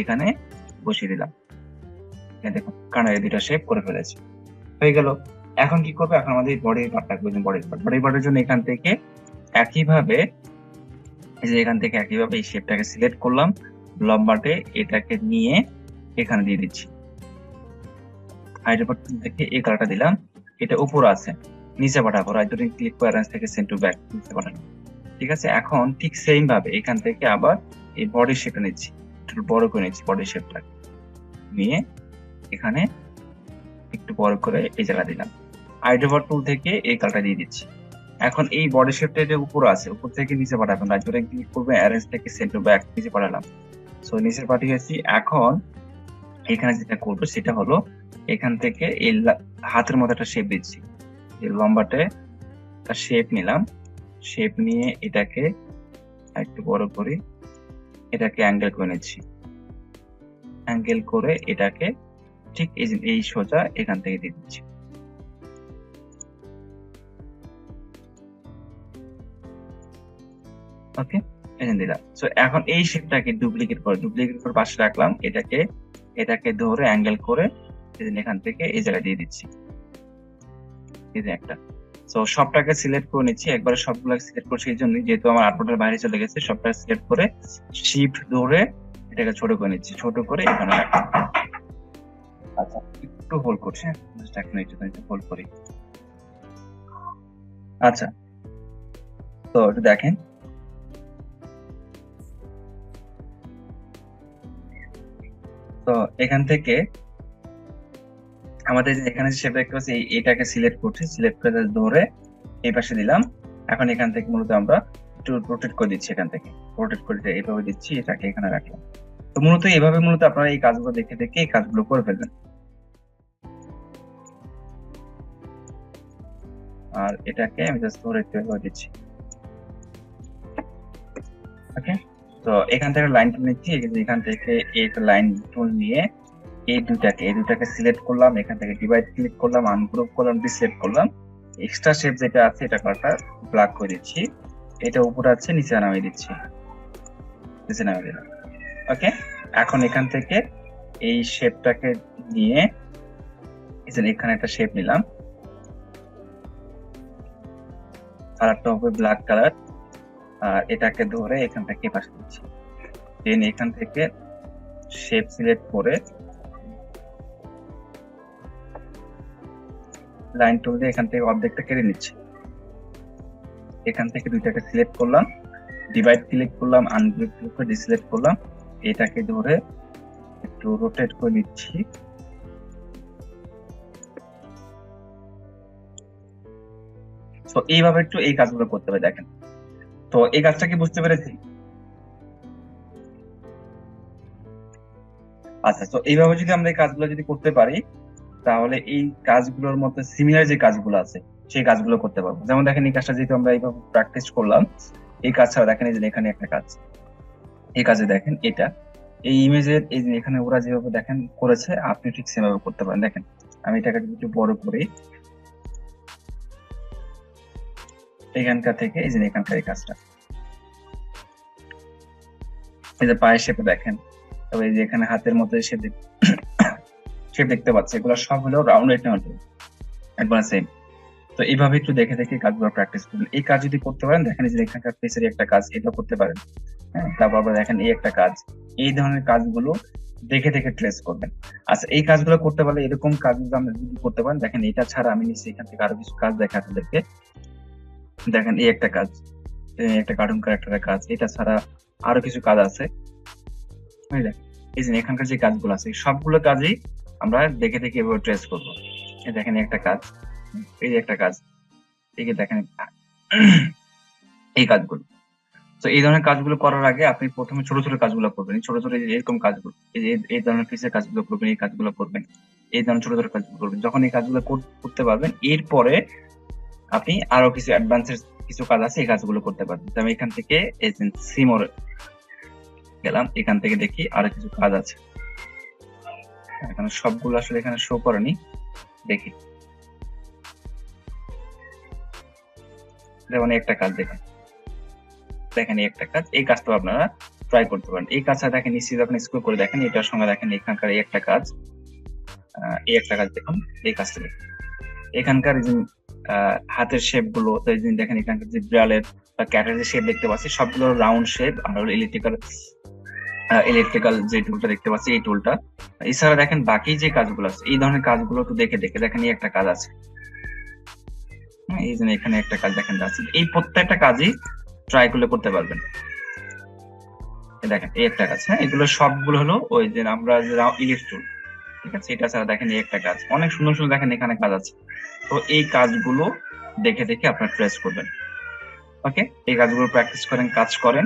এখানে বসিয়ে দিলাম, দেখুন কারণ এই দুইটা শেপ করে ফেলেছি, হয়ে গেল। এখন কি করবো, এখন আমাদের বডির পার্টটা করবেন, বডি পার্টের জন্য এখান থেকে একইভাবে এখান থেকে একইভাবে এই শেপটাকে সিলেক্ট করলাম, লম্বাটে এটাকে নিয়ে এখানে দিয়ে দিচ্ছি, হাইড্রোপার্ট থেকে এই কালারটা দিলাম, এটা উপর আছে, নিচে পাঠাবো, রাইট বাটন ক্লিক করে অ্যারেঞ্জ থেকে সেন্ড টু ব্যাক, নিচে পাঠাবো। ঠিক আছে, এখন ঠিক সেম ভাবে এখান থেকে আবার এই বডি শেপটা নিচ্ছি, একটু বড় করে নিচ্ছি, বডি শেপটা নিয়ে এখানে একটু বড় করে এই জায়গা দিলাম, আইড্রোপার্ট টুল থেকে এই কালারটা দিয়ে দিচ্ছি। এখন এই বডি শেপটা যে উপর আছে, উপর থেকে নিচে পাঠাবেন, রাইট বাটন ক্লিক করবে অ্যারেঞ্জ থেকে সেন্ড টু ব্যাক, নিচে পাঠালাম, সো নিচে পাঠিয়েছি। এখন এখানে যেটা করবো সেটা হলো এখান থেকে এই হাতের মতো একটা শেপ দিচ্ছি, এই লম্বাটে একটা শেপ নিলাম, শেপ নিয়ে এটাকে একটু বড় করি, এটাকে অ্যাঙ্গেল করে নিচ্ছি, অ্যাঙ্গেল করে এটাকে ঠিক এই সোজা এখান থেকে দিয়ে দিচ্ছি। ওকে, এখানে দিলাম। সো এখন এই শেপটাকে ডুপ্লিকেট করে পাশে রাখলাম, এটাকে ধরে অ্যাঙ্গেল করে এখান থেকে এই জায়গায় দিয়ে দিচ্ছি, এই যে একটা। সো সবটাকে সিলেক্ট করে নিচ্ছি, একবারে সবগুলো সিলেক্ট করছি এই জন্য, যেহেতু আমার আউটপুটের বাইরে চলে গেছে, সবটাকে সিলেক্ট করে শিফট ধরে এটাকে ছোট করে নিচ্ছি, ছোট করে এখানে রাখলাম। আচ্ছা একটু হোল্ড করছি, এখন একটু হোল্ড করি। আচ্ছা তো একটু দেখেন, তো এখান থেকে আমাদের এখানে শেপ দেখতে পাচ্ছি, এটাকে সিলেক্ট করছি, সিলেক্ট করে ধরে এই পাশে দিলাম। এখন এখান থেকে মূলত আমরা একটু রোটেট করে দিচ্ছি, এখান থেকে রোটেট করে এইভাবে দিচ্ছি, এটাকে এখানে রাখলাম। তো মূলত এইভাবে মূলত আপনারা এই কাজগুলো দেখে দেখে এই কাজগুলো করে ফেলবেন। আর এটাকে আমি জাস্ট ধরে একটু এভাবে দিচ্ছি। ওকে, তো এখান থেকে লাইন টুল নিচ্ছি, এখান থেকে এই লাইন টুল নিয়ে এই দুটাকে সিলেক্ট করলাম, এখান থেকে ডিভাইড ক্লিক করলাম, আনগ্রুপ করলাম, ডিসিলেক্ট করলাম, এক্সট্রা শেপ যেটা আছে এটা কালারটা ব্ল্যাক করে দিচ্ছি, এটা উপরে আছে নিচে নামিয়ে দিচ্ছি, নিচে নামিয়ে দিলাম। ওকে, এখন এখান থেকে এই শেপটাকে নিয়ে এখানে একটা শেপ নিলাম, কালারটা হবে ব্ল্যাক কালার, আর এটাকে ধরে এখান থেকে পাশে দিচ্ছি, দেন এখান থেকে শেপ সিলেক্ট করে লাইন টুল দিয়ে এখান থেকে অর্ধেকটা কেটে নিচ্ছি, এখান থেকে দুইটাকে সিলেক্ট করলাম, ডিভাইড ক্লিক করলাম, আনগ্রুপ ক্লিক করে ডিসিলেক্ট করলাম, এটাকে ধরে একটু রোটেট করে নিচ্ছি, তো এইভাবে একটু এই কাজগুলো করতে হবে। দেখেন, তো এই কাজটা কি বুঝতে পেরেছি? আচ্ছা, তো এইভাবে যদি আমরা এই কাজগুলো যদি করতে পারি, তাহলে এই কাজগুলোর মধ্যে সিমিলার যে কাজগুলো আছে সেই কাজগুলো করতে পারবো। যেমন দেখেন, এই কাজটা যেহেতু আমরা এইভাবে প্র্যাকটিস করলাম, এই কাজ ছাড়া দেখেন এই যে এখানে একটা কাজ, এই কাজে দেখেন এটা এই ইমেজের এই যে এখানে ওরা যেভাবে দেখেন করেছে, আপনি ঠিক সেভাবে করতে পারেন। দেখেন আমি এটাকে একটু বড় করি, এখানকার থেকে এই যে এখানকার এই কাজটা, এই যে পায়ের শেপে দেখেন, তবে এই যে এখানে হাতের মতো শেপ দেখতে পাচ্ছি, এগুলো সব হলো রাউন্ড একবার সেম। তো এইভাবে একটু দেখে দেখে কাজগুলো প্র্যাকটিস করবেন। এই কাজ যদি করতে পারেন, দেখেন যে এখানকার ফেসের একটা কাজ, এটা করতে পারেন। হ্যাঁ, তারপর আবার দেখেন এই একটা কাজ, এই ধরনের কাজগুলো দেখে দেখে ট্রেস করবেন। আচ্ছা, এই কাজগুলো করতে পারলে এরকম কাজগুলো আমরা যদি করতে পারেন, দেখেন এটা ছাড়া আমি নিশ্চয়ই এখান থেকে আরো কিছু কাজ দেখা আপনাদেরকে। দেখেন এই একটা কাজ, একটা কার্টুন ক্যারেক্টারের কাজ, এটা ছাড়া আরো কিছু কাজ আছে, বুঝলেন? এই যে এখানকার যে কাজগুলো আছে সবগুলো কাজই আমরা দেখে দেখে এভাবে ট্রেস করবো। এই দেখেন একটা কাজ, এই যে একটা কাজ, এই যে দেখেন এই কাজগুলো। তো এই ধরনের কাজগুলো করার আগে আপনি প্রথমে ছোট ছোট কাজগুলো করবেন, ছোট ছোট এরকম কাজগুলো, এই ধরনের পিসের কাজগুলো করবেন, এই কাজগুলো করবেন, এই ধরনের ছোট ছোট কাজগুলো করবেন। যখন এই কাজগুলো করতে পারবেন, এরপরে আপনি আরো কিছু অ্যাডভান্সের কিছু কাজ আছে, এই কাজগুলো করতে পারবেন। আমি এখান থেকে সিমোর গেলাম, এখান থেকে দেখি আরো কিছু কাজ আছে। এখানে সবগুলো আসলে এখানে শো করেনি, দেখি। যেমন একটা কাজ দেখেন এই একটা কাজ, এই কাজটা আপনারা ট্রাই করতে পারেন। এই কাজটা দেখেন, নিশ্চিত আপনি স্ক্রল করে দেখেন, এটার সঙ্গে দেখেন এখানকার এই একটা কাজ, দেখুন, এই কাজটা দেখুন। এখানকার যে হাতের শেপ গুলো দেখেন, এখানকার যে বিড়ালের বা ক্যাটের যে শেপ দেখতে পাচ্ছি, সবগুলো রাউন্ড শেপ। আর ইলেকট্রিক্যাল যে টুলটা দেখতে পাচ্ছি, এই টুলটা। এছাড়া দেখেন বাকি যে কাজগুলো আছে, এই ধরনের কাজগুলো একটু দেখে দেখেন, এই একটা কাজ আছে, এই জন্য এখানে একটা কাজ দেখেন আছে। এই প্রত্যেকটা কাজই ট্রাই করতে পারবেন। দেখেন এই একটা কাজ, হ্যাঁ, এগুলো সবগুলো হলো ওই যে আমরা ইলিশ টুল, ঠিক আছে। এটা ছাড়া দেখেন এই একটা কাজ, অনেক সুন্দর সুন্দর দেখেন এখানে কাজ আছে। তো এই কাজগুলো দেখে দেখে আপনার ট্রেস করবেন। ওকে, এই কাজগুলো প্র্যাকটিস করেন, কাজ করেন।